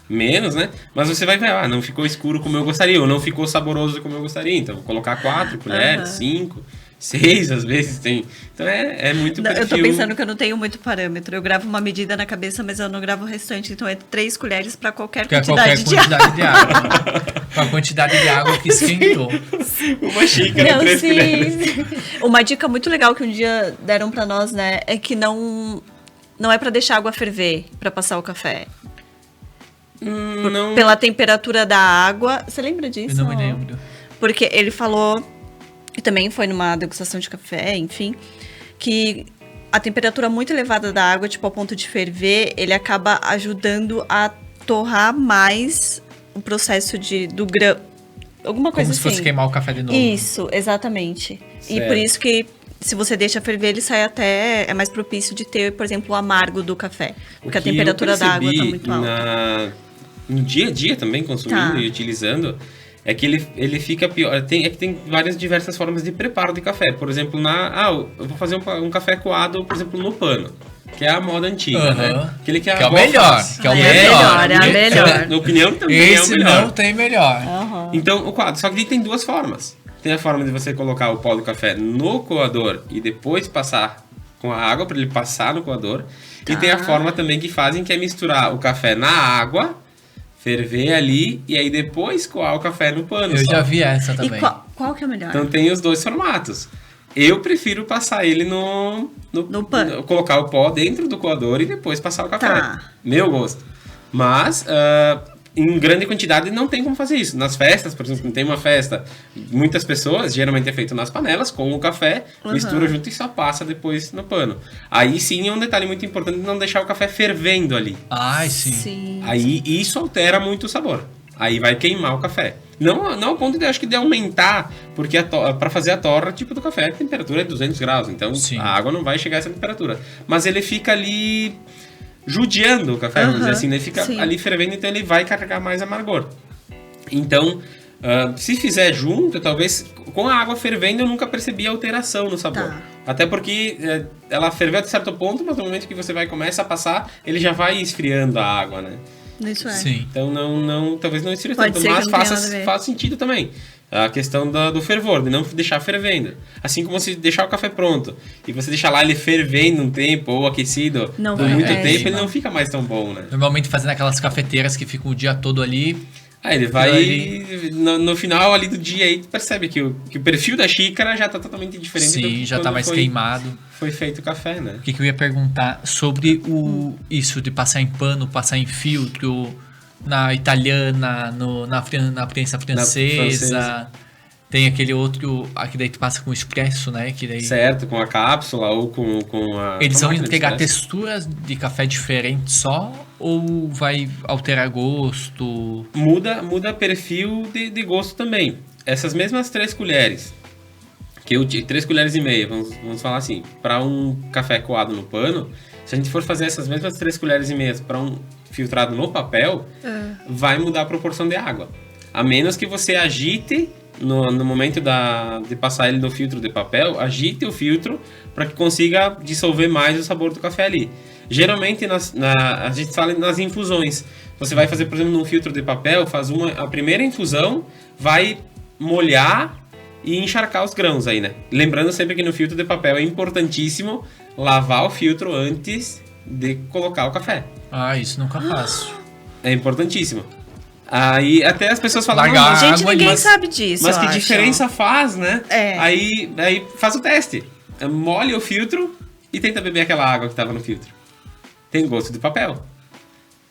menos, né? Mas você vai ver, não ficou escuro como eu gostaria, ou não ficou saboroso como eu gostaria. Então, vou colocar 4 colheres, 5, 6 às vezes tem. Então, é muito perfil. Eu tô pensando que eu não tenho muito parâmetro. Eu gravo uma medida na cabeça, mas eu não gravo o restante. Então, é 3 colheres para qualquer quantidade de água. Com a quantidade de água que esquentou. Uma xícara, 3 colheres. Uma dica muito legal que um dia deram para nós, né? É que não é para deixar a água ferver para passar o café. Não. Pela temperatura da água. Você lembra disso? Eu não me lembro. Porque ele falou, e também foi numa degustação de café, enfim, que a temperatura muito elevada da água, tipo, ao ponto de ferver, ele acaba ajudando a torrar mais o processo do grão. Alguma coisa assim. Como se fosse queimar o café de novo. Isso, exatamente. Certo. E por isso que, se você deixa ferver, ele sai é mais propício de ter, por exemplo, o amargo do café. Porque a temperatura da água tá muito alta. No dia a dia também, consumindo e utilizando, é que ele fica pior. É que tem diversas formas de preparo de café. Por exemplo, eu vou fazer um café coado, por exemplo, no pano. Que é a moda antiga, né? Aquele que é o melhor. É a melhor. Na opinião também esse é o melhor. Não tem melhor. Então, o coado. Só que tem duas formas. Tem a forma de você colocar o pó do café no coador e depois passar com a água para ele passar no coador. E tem a forma também que fazem, que é misturar o café na água, ferver ali e aí depois coar o café no pano. Eu já vi essa também. E qual que é o melhor? Então tem os dois formatos. Eu prefiro passar ele no pano. Colocar o pó dentro do coador e depois passar o café. Meu gosto. Mas em grande quantidade não tem como fazer isso. Nas festas, por exemplo, tem uma festa, muitas pessoas, geralmente é feito nas panelas, com o café, mistura junto e só passa depois no pano. Aí sim é um detalhe muito importante não deixar o café fervendo ali. Sim. Aí isso altera muito o sabor. Aí vai queimar o café. Não ao ponto de, acho que, de aumentar, porque para fazer a torra, tipo do café, a temperatura é 200 graus, então a água não vai chegar a essa temperatura. Mas ele fica ali judiando o café, vamos dizer assim, né? Ele fica ali fervendo, então ele vai carregar mais amargor. Então, se fizer junto, talvez com a água fervendo eu nunca percebi alteração no sabor. Até porque ela ferveu até certo ponto, mas no momento que você vai começar a passar, ele já vai esfriando a água, né? Isso é. Sim. Então talvez não esfrie tanto, mas faz sentido também. A questão do fervor, de não deixar fervendo. Assim como se deixar o café pronto e você deixar lá ele fervendo um tempo ou aquecido por muito tempo, ele não fica mais tão bom, né? Normalmente fazendo aquelas cafeteiras que ficam o dia todo ali. Ele vai... No final ali do dia aí, tu percebe que o perfil da xícara já tá totalmente diferente do que já tá mais queimado. Foi feito o café, né? O que eu ia perguntar sobre isso de passar em pano, passar em filtro, na italiana, na prensa francesa. Tem aquele outro, que daí tu passa com expresso, né? Que daí... Certo, com a cápsula ou com a... Eles vão entregar texturas de café diferentes só? Ou vai alterar gosto? Muda perfil de gosto também. Essas mesmas 3 colheres, 3 colheres e meia, vamos falar assim, para um café coado no pano, se a gente for fazer essas mesmas 3 colheres e meias para um filtrado no papel, vai mudar a proporção de água. A menos que você agite... No momento de passar ele no filtro de papel, agite o filtro para que consiga dissolver mais o sabor do café ali. Geralmente, a gente fala nas infusões. Você vai fazer, por exemplo, num filtro de papel, faz a primeira infusão, vai molhar e encharcar os grãos aí, né? Lembrando sempre que no filtro de papel é importantíssimo lavar o filtro antes de colocar o café. Isso nunca faço. É importantíssimo. Aí até as pessoas falam... Gente, ninguém sabe disso, mas que diferença faz, né? Aí faz o teste. Molha o filtro e tenta beber aquela água que estava no filtro. Tem gosto de papel.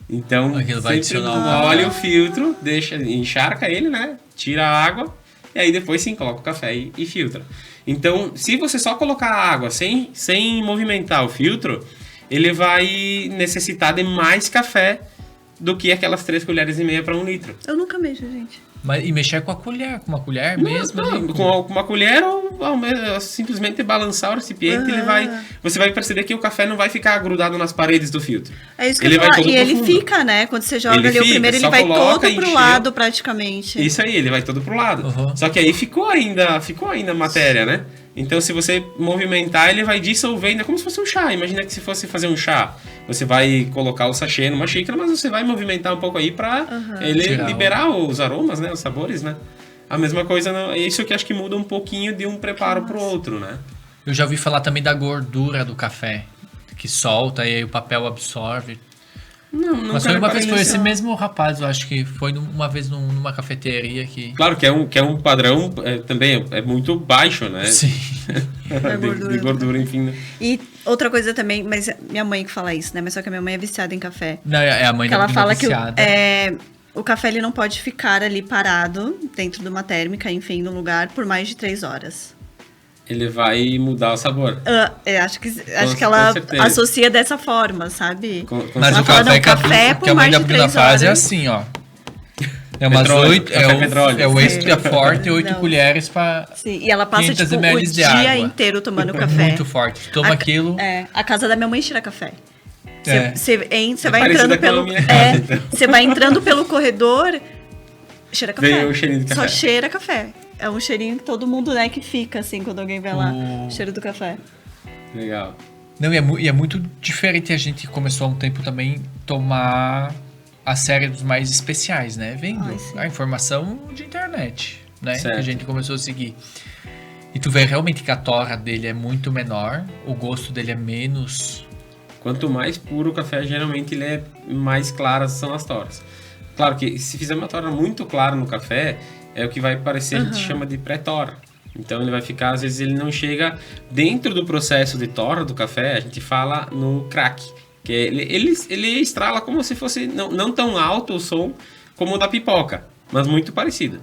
Então, sempre molha o filtro, encharca ele, né? Tira a água e aí depois sim coloca o café e filtra. Então, se você só colocar a água sem movimentar o filtro, ele vai necessitar de mais café do que aquelas 3 colheres e meia para 1 litro. Eu nunca mexo, gente. E mexer com a colher, com uma colher mesmo? Com uma colher ou simplesmente balançar o recipiente, você vai perceber que o café não vai ficar grudado nas paredes do filtro. É isso que eu ia falar. E ele fica, né? Quando você joga ali o primeiro, ele vai todo pro lado praticamente. Isso aí, ele vai todo pro lado. Só que aí ficou ainda matéria, né? Então, se você movimentar, ele vai dissolvendo, é como se fosse um chá. Imagina que se fosse fazer um chá, você vai colocar o sachê numa xícara, mas você vai movimentar um pouco aí para ele liberar os aromas, né, os sabores, né? A mesma coisa, é isso que acho que muda um pouquinho de um preparo pro outro, né? Eu já ouvi falar também da gordura do café, que solta e aí o papel absorve. Mas foi uma vez, foi esse mesmo rapaz, eu acho que foi uma vez numa cafeteria que... Claro que é um padrão também, é muito baixo, né? Sim. de gordura, enfim. Né? E outra coisa também, mas minha mãe que fala isso, né? Mas só que a minha mãe é viciada em café. Não, é a mãe da ela fala viciada. Que o café ele não pode ficar ali parado, dentro de uma térmica, enfim, no lugar, por mais de 3 horas. Ele vai mudar o sabor. Acho que ela associa dessa forma, sabe? Mas o café que a mãe da Bruna faz é assim, ó. É umas 8, é o extra forte, 8 colheres para. Sim, e ela passa tipo, o dia inteiro tomando café. Muito forte. Toma aquilo. A casa da minha mãe tira café. Você vai parecida entrando pelo. Você vai entrando pelo corredor, cheira café. Vem o cheirinho de café. Só cheira café. É um cheirinho que todo mundo, né, que fica, assim, quando alguém vai lá. O cheiro do café. Legal. Não, e é muito diferente. A gente começou há um tempo também tomar a série dos mais especiais, né? Vendo a informação de internet, né? Certo. Que a gente começou a seguir. E tu vê realmente que a torra dele é muito menor, o gosto dele é menos. Quanto mais puro o café, geralmente ele é mais claras são as torras. Claro que se fizer uma torra muito clara no café, é o que vai parecer, a gente chama de pré-torra. Então ele vai ficar, às vezes ele não chega dentro do processo de torra do café, a gente fala no crack. Que ele estrala como se fosse, não tão alto o som como o da pipoca, mas muito parecido.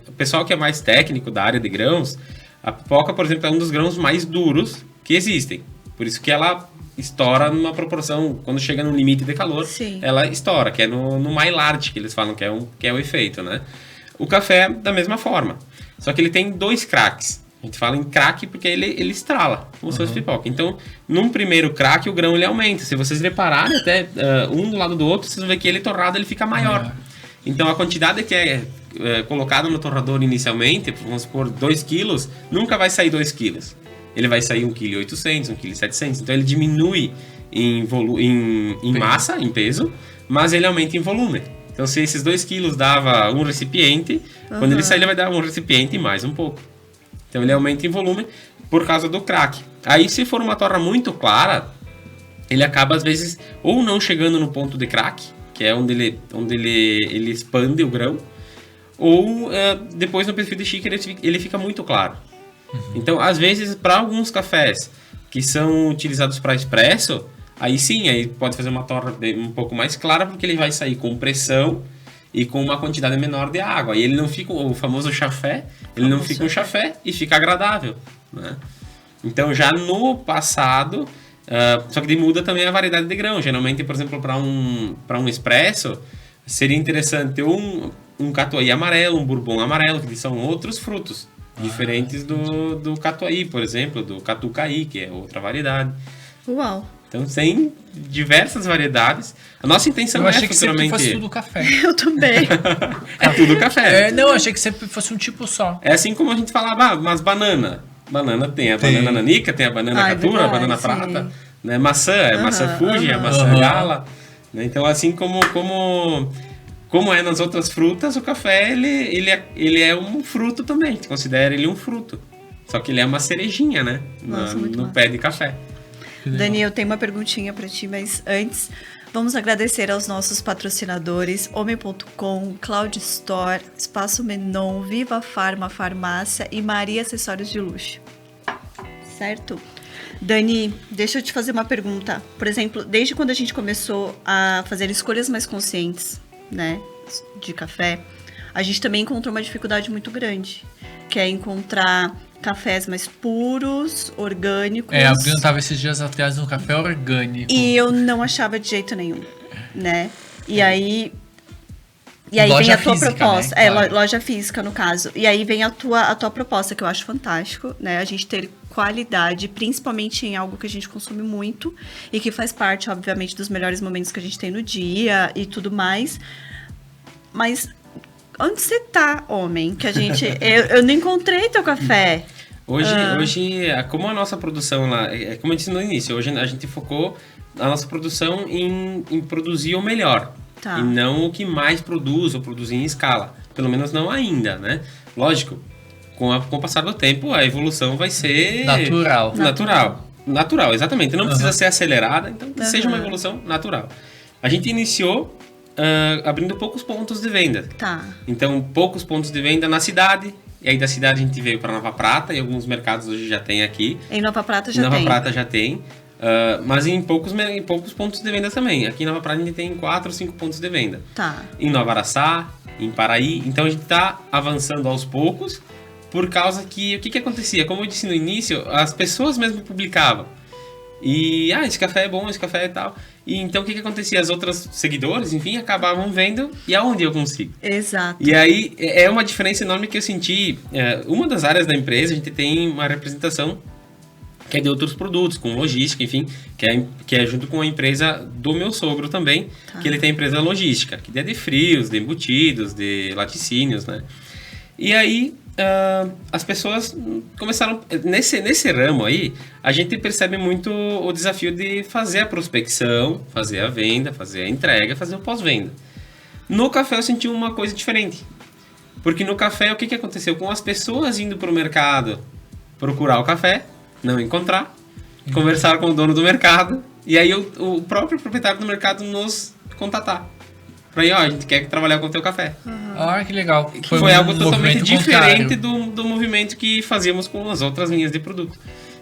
O pessoal que é mais técnico da área de grãos, a pipoca, por exemplo, é um dos grãos mais duros que existem. Por isso que ela estoura numa proporção, quando chega no limite de calor, ela estoura, que é no Maillard, que eles falam que é o efeito, né? O café, da mesma forma. Só que ele tem 2 cracks. A gente fala em crack porque ele estrala, como se fosse pipoca. Então, num primeiro crack, o grão ele aumenta. Se vocês repararem até um do lado do outro, vocês vão ver que ele torrado ele fica maior. Então, a quantidade que é colocada no torrador inicialmente, vamos supor 2 quilos, nunca vai sair 2 quilos. Ele vai sair 1,8 kg, 1,7 kg. Então, ele diminui em massa, em peso, mas ele aumenta em volume. Então, se esses 2 quilos dava um recipiente, quando ele sair, ele vai dar um recipiente e mais um pouco. Então, ele aumenta em volume por causa do crack. Aí, se for uma torra muito clara, ele acaba, às vezes, ou não chegando no ponto de crack, que é onde ele expande o grão, ou depois no perfil de xícara ele fica muito claro. Então, às vezes, para alguns cafés que são utilizados para expresso, aí sim, aí pode fazer uma torra um pouco mais clara, porque ele vai sair com pressão e com uma quantidade menor de água. E ele não fica, o famoso chafé, ele não fica um chafé e fica agradável, né? Então, já no passado, só que muda também a variedade de grão. Geralmente, por exemplo, para um expresso, seria interessante um catuai amarelo, um bourbon amarelo, que são outros frutos. Diferentes do catuai, por exemplo, do catucaí, que é outra variedade. Uau! Então tem diversas variedades. A nossa intenção achei que futuramente... sempre fosse tudo café. Eu também. É tudo café. Não, achei que sempre fosse um tipo só. É assim como a gente falava, mas banana. Banana tem a banana nanica, tem a banana catura, a banana prata. Né? Maçã, maçã Fuji, a maçã gala. Né? Então assim como é nas outras frutas, o café ele é um fruto também. A gente considera ele um fruto. Só que ele é uma cerejinha, né? Nossa, no pé de café. Dani, eu tenho uma perguntinha para ti, mas antes, vamos agradecer aos nossos patrocinadores, Homem.com, Cloud Store, Espaço Menon, Viva Farma Farmácia e Maria Acessórios de Luxo. Certo? Dani, deixa eu te fazer uma pergunta. Por exemplo, desde quando a gente começou a fazer escolhas mais conscientes, né, de café, a gente também encontrou uma dificuldade muito grande, que é encontrar cafés mais puros, orgânicos. A Bruna estava esses dias atrás no café orgânico. E eu não achava de jeito nenhum, né? E aí vem a tua física, proposta. né? Claro. Loja física, no caso. E aí vem a tua proposta, que eu acho fantástico, né? A gente ter qualidade, principalmente em algo que a gente consome muito e que faz parte, obviamente, dos melhores momentos que a gente tem no dia e tudo mais. Mas onde você tá, homem? Que a gente... eu não encontrei teu café. Hoje, como a nossa produção lá... como eu disse no início, hoje a gente focou a nossa produção em produzir o melhor. Tá. E não o que mais produz ou produzir em escala. Pelo menos não ainda, né? Lógico, com o passar do tempo, a evolução vai ser... Natural, exatamente. Não precisa ser acelerada, então que seja uma evolução natural. A gente iniciou abrindo poucos pontos de venda. Tá. Então, poucos pontos de venda na cidade. E aí da cidade a gente veio para Nova Prata, e alguns mercados hoje já tem aqui. Em Nova Prata já tem. Nova Prata já tem. Mas em poucos pontos de venda também. Aqui em Nova Prata a gente tem 4 ou 5 pontos de venda. Tá. Em Nova Araçá, em Paraí. Então a gente está avançando aos poucos, por causa que o que acontecia? Como eu disse no início, as pessoas mesmo publicavam. E, esse café é bom, esse café é tal. E então o que acontecia? As outras seguidores, enfim, acabavam vendo e aonde eu consigo. Exato. E aí é uma diferença enorme que eu senti. Uma das áreas da empresa, a gente tem uma representação que é de outros produtos, com logística, enfim, que é junto com a empresa do meu sogro também, que ele tem empresa logística, que é de frios, de embutidos, de laticínios, né? E aí as pessoas começaram... Nesse ramo aí, a gente percebe muito o desafio de fazer a prospecção, fazer a venda, fazer a entrega, fazer o pós-venda. No café eu senti uma coisa diferente. Porque no café, o que aconteceu? Com as pessoas indo para o mercado procurar o café, não encontrar, conversar com o dono do mercado, e aí o próprio proprietário do mercado nos contatar. Pra aí, a gente quer trabalhar com o teu café. Que legal. Foi algo totalmente diferente do movimento que fazíamos com as outras linhas de produto.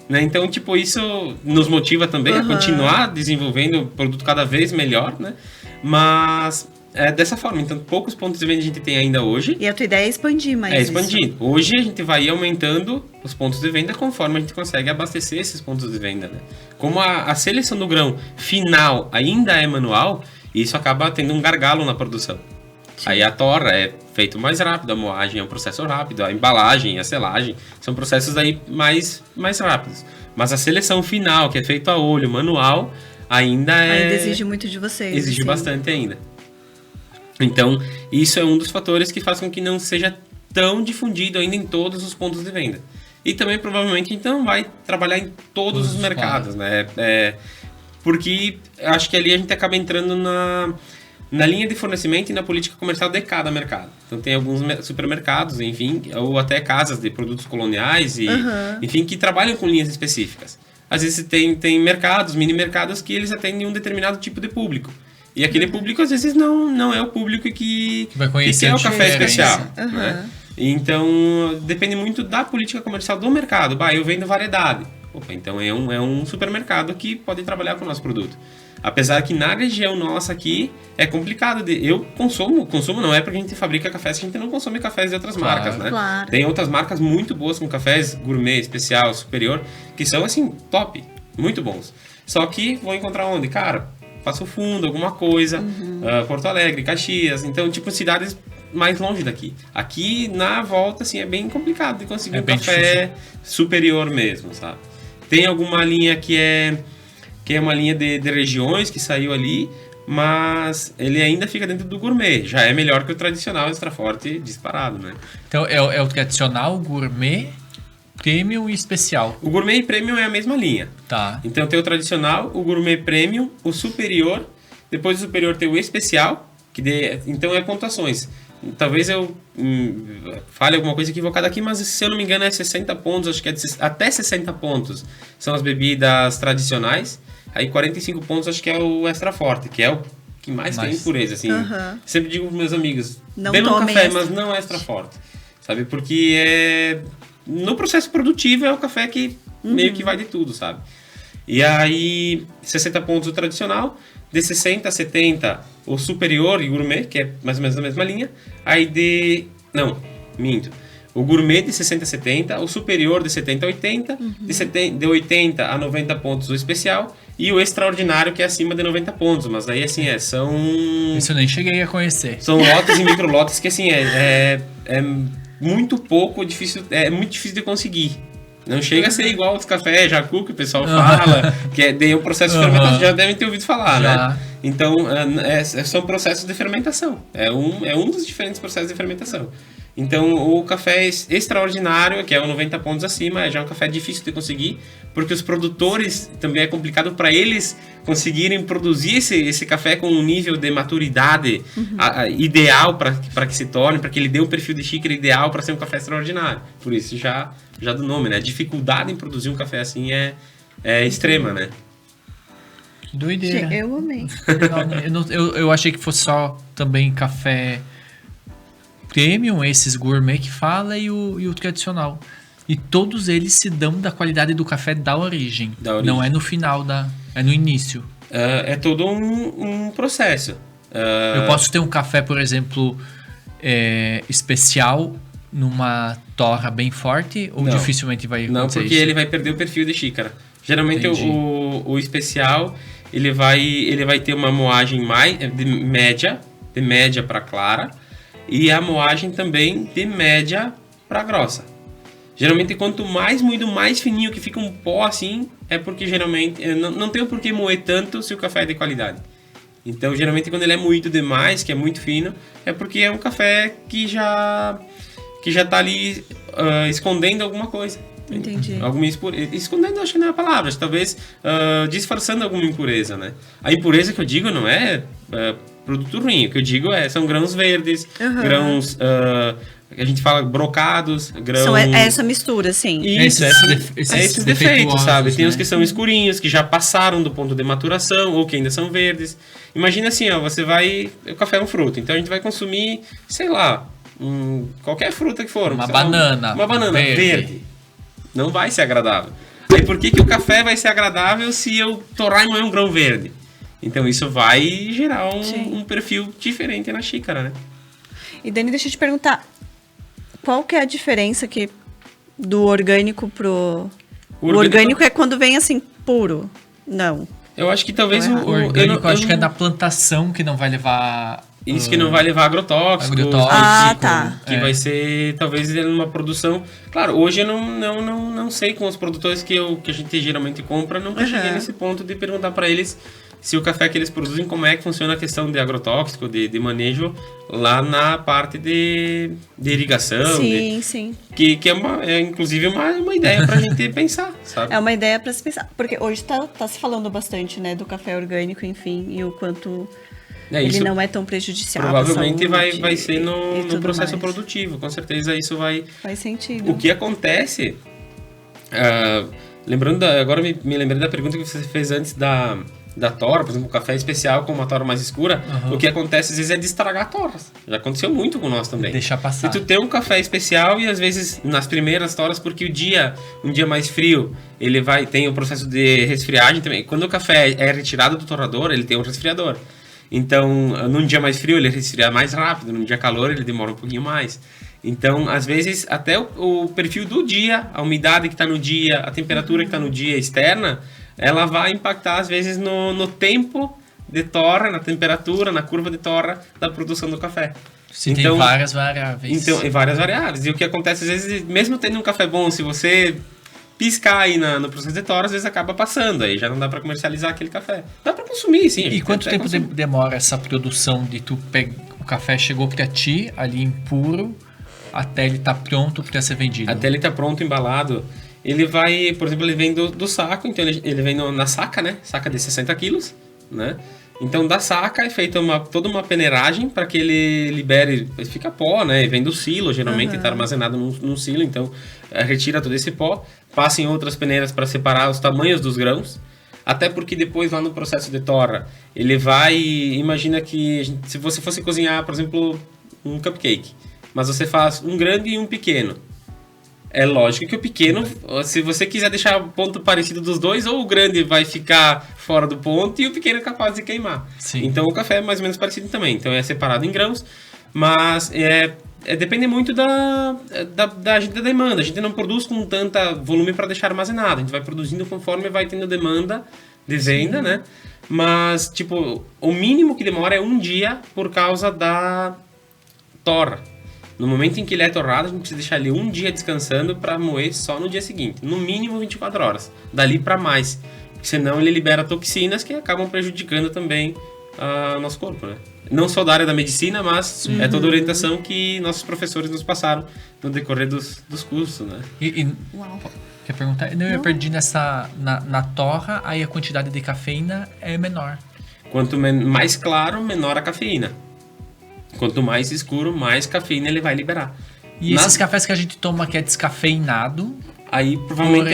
Né? Então, tipo, isso nos motiva também a continuar desenvolvendo o produto cada vez melhor, né? Mas é dessa forma. Então, poucos pontos de venda a gente tem ainda hoje. E a tua ideia é expandir mais expandir. Isso. Hoje a gente vai aumentando os pontos de venda conforme a gente consegue abastecer esses pontos de venda, né? Como a seleção do grão final ainda é manual, isso acaba tendo um gargalo na produção. Sim. Aí a torra é feito mais rápido, a moagem é um processo rápido, a embalagem, a selagem, são processos aí mais rápidos. Mas a seleção final, que é feita a olho, manual, ainda exige muito de vocês. Exige bastante ainda. Então, isso é um dos fatores que faz com que não seja tão difundido ainda em todos os pontos de venda. E também, provavelmente, então, vai trabalhar em todos os mercados, né? Porque acho que ali a gente acaba entrando na linha de fornecimento e na política comercial de cada mercado. Então tem alguns supermercados, enfim, ou até casas de produtos coloniais, e, enfim, que trabalham com linhas específicas. Às vezes tem mercados, mini mercados, que eles atendem um determinado tipo de público. E aquele público, às vezes, não é o público que quer o café especial. Né? Então, depende muito da política comercial do mercado. Eu vendo variedade. Opa, então é um supermercado que pode trabalhar com o nosso produto. Apesar que na região nossa aqui é complicado. Eu consumo não é porque a gente fabrica cafés, que a gente não consome cafés de outras marcas, né? Claro. Tem outras marcas muito boas com cafés gourmet, especial, superior, que são assim, top, muito bons. Só que vou encontrar onde? Cara, Passo Fundo, alguma coisa, Porto Alegre, Caxias, então tipo cidades mais longe daqui. Aqui na volta assim é bem complicado de conseguir um café superior mesmo, sabe? Tem alguma linha que é uma linha de regiões que saiu ali, mas ele ainda fica dentro do gourmet. Já é melhor que o tradicional extra forte disparado, né? Então é o tradicional, gourmet, premium e especial. O gourmet e premium é a mesma linha. Tá. Então tem o tradicional, o gourmet premium, o superior, depois do superior tem o especial, então é pontuações. Talvez eu fale alguma coisa equivocada aqui, mas se eu não me engano é 60 pontos, acho que até 60 pontos são as bebidas tradicionais. Aí 45 pontos acho que é o extra forte, que é o que mais tem impureza, assim. Sempre digo pros meus amigos, bebam café, mas não extra forte, sabe? Porque no processo produtivo é o café que meio que vai de tudo, sabe? E aí 60 pontos o tradicional, de 60 a 70 o superior e gourmet, que é mais ou menos a mesma linha. Aí o gourmet de 60 a 70, o superior de 70 a 80, de 80 a 90 pontos o especial, e o extraordinário que é acima de 90 pontos. Mas aí assim são... Isso eu nem cheguei a conhecer. São lotes e micro lotes que assim é muito pouco difícil, é muito difícil de conseguir. Não chega a ser igual os cafés Jacu que o pessoal fala, que daí o processo de fermentação, já devem ter ouvido falar, né? Então, são processos de fermentação. É um dos diferentes processos de fermentação. Então, o café extraordinário, que é o 90 pontos acima, já é um café difícil de conseguir, porque os produtores também é complicado para eles conseguirem produzir esse café com um nível de maturidade ideal para que se torne, para que ele dê um perfil de xícara ideal para ser um café extraordinário. Por isso, já do nome, né? A dificuldade em produzir um café assim é extrema, né? Doideira. Eu amei. Eu achei que fosse só também café premium, esses gourmet que fala, e o tradicional. E todos eles se dão da qualidade do café da origem. Não é no final, é no início. É todo um processo. Eu posso ter um café, por exemplo, especial numa torra bem forte, ou dificilmente vai acontecer? Não, porque ele vai perder o perfil de xícara. Geralmente o especial ele vai ter uma moagem mais de média para clara, e a moagem também de média para grossa. Geralmente quanto mais moído, mais fininho, que fica um pó assim, é porque geralmente não tem o porquê moer tanto se o café é de qualidade. Então geralmente quando ele é moído demais, que é muito fino, é porque é um café que já tá ali escondendo alguma coisa. Entendi. Alguma escondendo, acho que não é a palavra, talvez disfarçando alguma impureza, né? A impureza que eu digo não é produto ruim, o que eu digo são grãos verdes, grãos, a gente fala brocados, grãos... São essa mistura, sim. Esses defeitos, sabe? Tem os que são escurinhos, que já passaram do ponto de maturação, ou que ainda são verdes. Imagina assim, o café é um fruto, então a gente vai consumir, sei lá, qualquer fruta que for. Uma banana verde. Não vai ser agradável. Aí por que o café vai ser agradável se eu torrar e moer um grão verde? Então isso vai gerar um perfil diferente na xícara, né? E Dani, deixa eu te perguntar, qual que é a diferença do orgânico pro... O orgânico é quando vem assim, puro. Não. Eu acho que talvez o orgânico acho que é da plantação, que não vai levar... Isso, que não vai levar agrotóxico. Que vai ser, talvez, uma produção... Claro, hoje eu não sei com os produtores que a gente geralmente compra, nunca cheguei nesse ponto de perguntar para eles se o café que eles produzem, como é que funciona a questão de agrotóxico, de manejo lá na parte de irrigação. Sim. Que é inclusive uma ideia pra gente pensar, sabe? É uma ideia para se pensar. Porque hoje tá se falando bastante, né, do café orgânico, enfim, e o quanto É, ele isso não é tão prejudicial. provavelmente à saúde vai ser e no tudo processo mais. produtivo. Com certeza isso vai... Faz sentido. O que acontece... lembrando, agora me lembrei da pergunta que você fez antes da tora, por exemplo, um café especial com uma tora mais escura. O que acontece às vezes é de estragar toras. Já aconteceu muito com nós também. Deixar passar. Se tu tem um café especial e às vezes nas primeiras toras, porque um dia mais frio, ele tem o processo de resfriagem também. Quando o café é retirado do torrador, ele tem um resfriador. Então, num dia mais frio, ele resfria mais rápido, num dia calor, ele demora um pouquinho mais. Então, às vezes, até o perfil do dia, a umidade que está no dia, a temperatura que está no dia externa, ela vai impactar, às vezes, no tempo de torra, na temperatura, na curva de torra da produção do café. Se tem várias variáveis. Então, várias variáveis. E o que acontece, às vezes, mesmo tendo um café bom, se você piscar aí no processo de torra, às vezes acaba passando. Aí já não dá para comercializar aquele café. Dá para consumir, sim. E quanto tempo demora essa produção de o café chegou para ti, ali impuro, até ele tá pronto para ser vendido? Até ele tá pronto, embalado. Ele vai, por exemplo, ele vem do saco, então ele vem na saca, né? Saca de 60 quilos, né? Então, da saca é feita toda uma peneiragem para que ele libere, fica pó, né? Vem do silo, geralmente está armazenado num silo, então retira todo esse pó, passa em outras peneiras para separar os tamanhos dos grãos, até porque depois lá no processo de torra, ele vai, imagina que se você fosse cozinhar, por exemplo, um cupcake, mas você faz um grande e um pequeno. É lógico que o pequeno, se você quiser deixar o ponto parecido dos dois, ou o grande vai ficar fora do ponto e o pequeno é capaz de queimar. Sim. Então o café é mais ou menos parecido também. Então é separado em grãos, mas depende muito da demanda. A gente não produz com tanta volume para deixar armazenado. A gente vai produzindo conforme vai tendo demanda de venda, né? Mas, tipo, o mínimo que demora é um dia por causa da torra. No momento em que ele é torrado, a gente precisa deixar ele um dia descansando para moer só no dia seguinte. No mínimo 24 horas. Dali para mais. Senão ele libera toxinas que acabam prejudicando também o nosso corpo, né? Não só da área da medicina, mas é toda a orientação que nossos professores nos passaram no decorrer dos cursos, né? Uau. Quer perguntar? Não, eu perdi na torra, aí a quantidade de cafeína é menor. Quanto mais claro, menor a cafeína. Quanto mais escuro, mais cafeína ele vai liberar. E esses cafés que a gente toma que é descafeinado... Aí provavelmente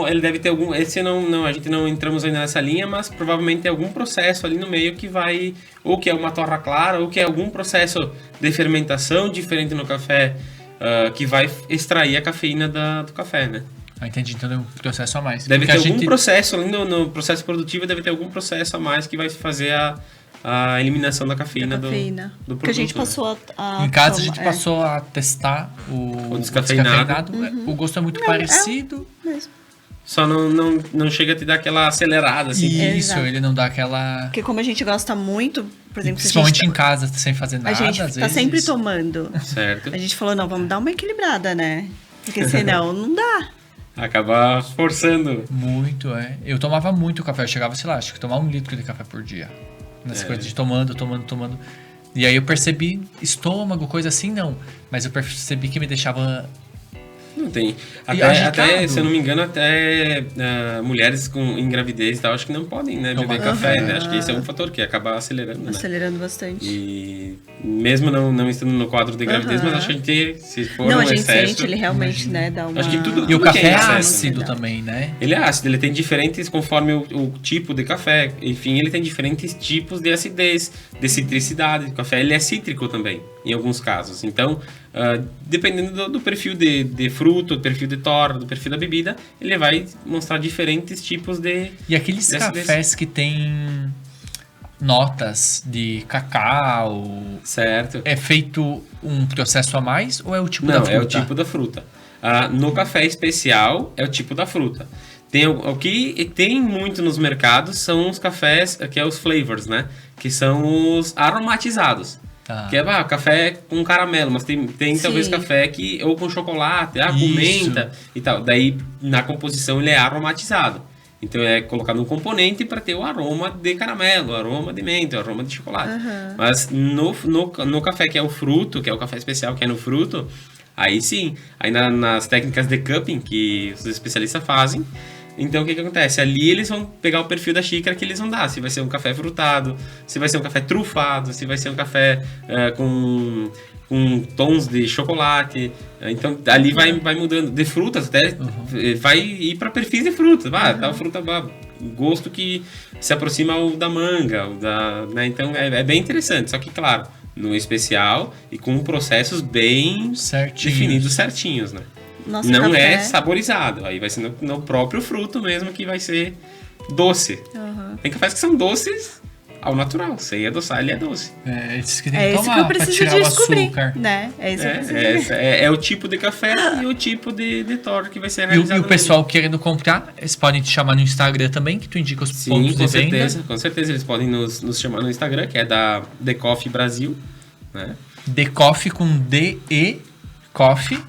ele deve ter algum... Esse não, a gente não entramos ainda nessa linha, mas provavelmente tem algum processo ali no meio que vai... Ou que é uma torra clara, ou que é algum processo de fermentação diferente no café que vai extrair a cafeína do café, né? Entendi, então tem um processo a mais. Deve ter algum processo, além no processo produtivo, deve ter algum processo a mais que vai fazer a eliminação da cafeína, do produto. Que a gente passou Em casa a gente passou a testar o descafeinado. O gosto é muito parecido. Mesmo. Só não chega a te dar aquela acelerada, assim. Isso, ele não dá aquela... Porque como a gente gosta muito, por exemplo... Principalmente em casa, sem fazer nada, a gente às tá vezes. sempre tomando. Certo. A gente falou, não, vamos dar uma equilibrada, né? Porque senão não dá. Acaba forçando. Muito, Eu tomava muito café. Eu chegava, sei lá, acho que tomava 1 litro de café por dia. Nessa coisa de tomando. E aí eu percebi, estômago, coisa assim, não. Mas eu percebi que me deixava... Não tem. Até, se eu não me engano, até mulheres em gravidez e tal, acho que não podem, né, beber café, né? Acho que esse é um fator que acaba acelerando, Acelerando bastante. E mesmo não estando no quadro de gravidez, mas acho que a gente, se for não, um a gente excesso... sente, ele realmente, né, dá uma... Acho que tudo E o café é excesso, ácido também, né? Ele é ácido, ele tem diferentes, conforme o tipo de café, enfim, ele tem diferentes tipos de acidez, de citricidade. O café, ele é cítrico também, em alguns casos. Então, dependendo do perfil de fruto, do perfil de torra, do perfil da bebida, ele vai mostrar diferentes tipos de... E aqueles cafés que tem notas de cacau... Certo. É feito um processo a mais ou é o tipo da fruta? Não, é o tipo da fruta. No café especial, é o tipo da fruta. O que tem muito nos mercados são os cafés, que é os flavors, né? Que são os aromatizados. Que é café com caramelo, mas tem talvez café ou com chocolate, com menta e tal. Daí, na composição, ele é aromatizado. Então, é colocado um componente para ter o aroma de caramelo, o aroma de menta, o aroma de chocolate. Mas no café que é o fruto, que é o café especial que é no fruto, aí sim. Aí nas técnicas de cupping que os especialistas fazem, Então o que acontece? Ali eles vão pegar o perfil da xícara que eles vão dar. Se vai ser um café frutado, se vai ser um café trufado, se vai ser um café com tons de chocolate. Então ali vai mudando. De frutas até, vai ir para perfis de frutas. Tal fruta, gosto que se aproxima ao da manga. Né? Então é bem interessante. Só que, claro, no especial e com processos bem definidos certinhos, né? Nosso não café é saborizado, aí vai ser no próprio fruto mesmo que vai ser doce. Tem cafés que são doces ao natural, sem adoçar, ele é doce. É isso que tem É que isso tomar que eu pra preciso tirar o descobrir, açúcar. né? É isso que eu preciso descobrir. É o tipo de café e o tipo de torta que vai ser E realizado. o pessoal querendo comprar, eles podem te chamar no Instagram também, que tu indica os pontos de venda. Com certeza, eles podem nos chamar no Instagram, que é da The Coffee Brasil, né? The Coffee com D-E, Coffee.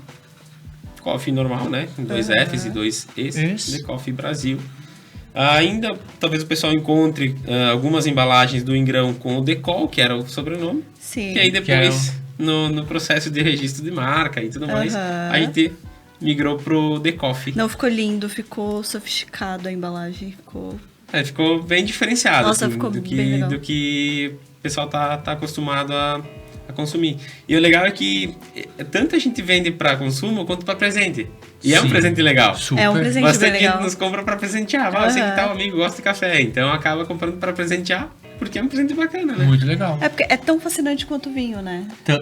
Coffee normal, né? Com 2 Fs e 2 Es. Isso. The Coffee Brasil. Ainda, talvez o pessoal encontre algumas embalagens do Ingrão com o Decol, que era o sobrenome. Sim. E aí depois, no processo de registro de marca e tudo mais, a gente migrou pro The Coffee. Não ficou lindo, ficou sofisticado a embalagem. Ficou bem diferenciado. Nossa, assim, ficou do bem legal. do que o pessoal tá acostumado a consumir. E o legal é que tanto a gente vende para consumo quanto para presente. E é um Sim. presente legal. Super. É um presente bem Bastante legal. gente nos compra para presentear. Eu sei que tal amigo gosta de café, então acaba comprando para presentear, porque é um presente bacana, né? Muito legal. É porque é tão fascinante quanto o vinho, né? Então,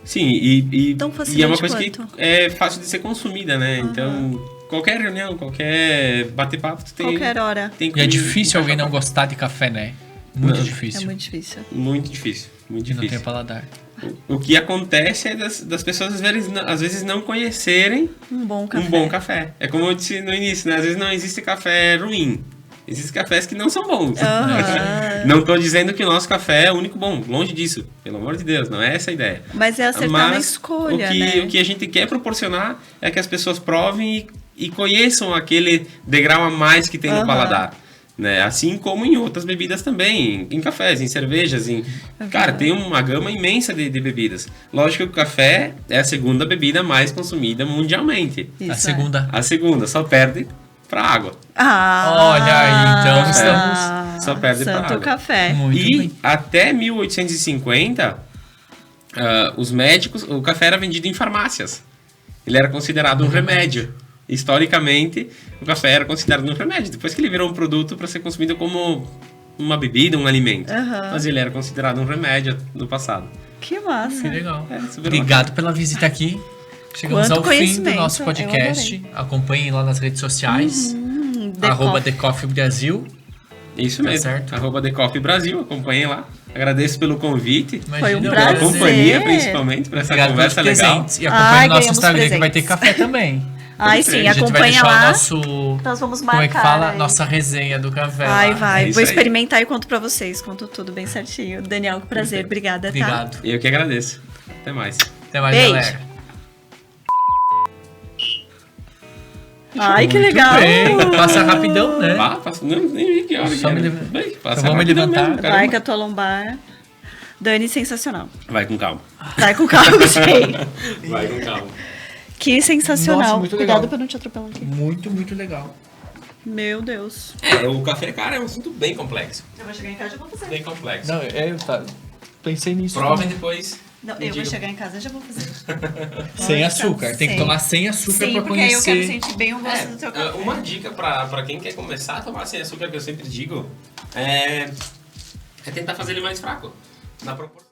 Sim, e Tão é uma fascinante coisa quanto. que é fácil de ser consumida, né? Então, qualquer reunião, qualquer bate-papo, tu tem... Qualquer hora. tem e é um difícil alguém não café. gostar de café, né? Muito Não. difícil. É muito difícil. Muito difícil, muito Que não tem difícil. paladar. O que acontece é das pessoas às vezes não conhecerem Um bom café. um bom café. É como eu disse no início, né? Às vezes não existe café ruim. Existem cafés que não são bons. Não estou dizendo que o nosso café é o único bom. Longe disso. Pelo amor de Deus, não é essa a ideia. Mas é acertar na escolha, né? O que a gente quer proporcionar é que as pessoas provem e conheçam aquele degrau a mais que tem no paladar. Né? Assim como em outras bebidas também, em cafés, em cervejas, cara, tem uma gama imensa de bebidas. Lógico que o café é a segunda bebida mais consumida mundialmente. Isso, A segunda. A segunda, só perde pra água. Olha aí, então estamos- Só perde pra Santo água. café. Muito E bem. até 1850, os médicos, o café era vendido em farmácias. Ele era considerado um remédio. Historicamente, o café era considerado um remédio. Depois que ele virou um produto para ser consumido como uma bebida, um alimento. Mas ele era considerado um remédio no passado. Que massa. Que legal. Super Obrigado pela visita aqui. Chegamos Quanto ao fim do conhecimento, nosso eu podcast. Acompanhem lá nas redes sociais. The @, Coffee. The Coffee Brasil. Isso Tá mesmo. certo. @The Coffee Brasil, acompanhem lá. Agradeço pelo convite. Foi um Imagina, Pela prazer. companhia, principalmente, por essa Obrigado pelos conversa legal. presentes. E acompanhe o nosso ganhamos Instagram que vai ter presentes. café também. Ai, sim, A gente vai acompanha deixar lá. o nosso... Nós vamos Como é que marcar fala? aí. Nossa resenha do café. Ai, lá. vai. É isso Vou aí. experimentar e conto pra vocês. Conto tudo bem certinho. Daniel, que prazer. Obrigada, tá? Obrigado. Eu que agradeço. Até mais. Até mais, Beijo. galera. Ai, que Muito legal. bem. Passa rapidão, né? Nem vi que hora Só que me era. leva- Bem, passa Eu vou me rapidão levantar. mesmo, caramba. Vai com a tua lombar. Dani, sensacional. Vai com calma. Vai com calma, sei. Vai com calma. Que sensacional. Nossa, muito Cuidado legal. pra não te atropelar aqui. Muito, muito legal. Meu Deus. O café, cara, é um assunto bem complexo. Eu vou chegar em casa e já vou fazer. Bem complexo. Não, eu pensei nisso. Provem depois. Não, Me eu vou diga. chegar em casa e já vou fazer. Sem Olha, açúcar. Tem que sim. tomar sem açúcar Sim, pra porque aí eu quero conhecer. sentir bem o gosto do teu café. Uma dica pra quem quer começar a tomar sem açúcar, que eu sempre digo, é tentar fazer ele mais fraco. Na proporção.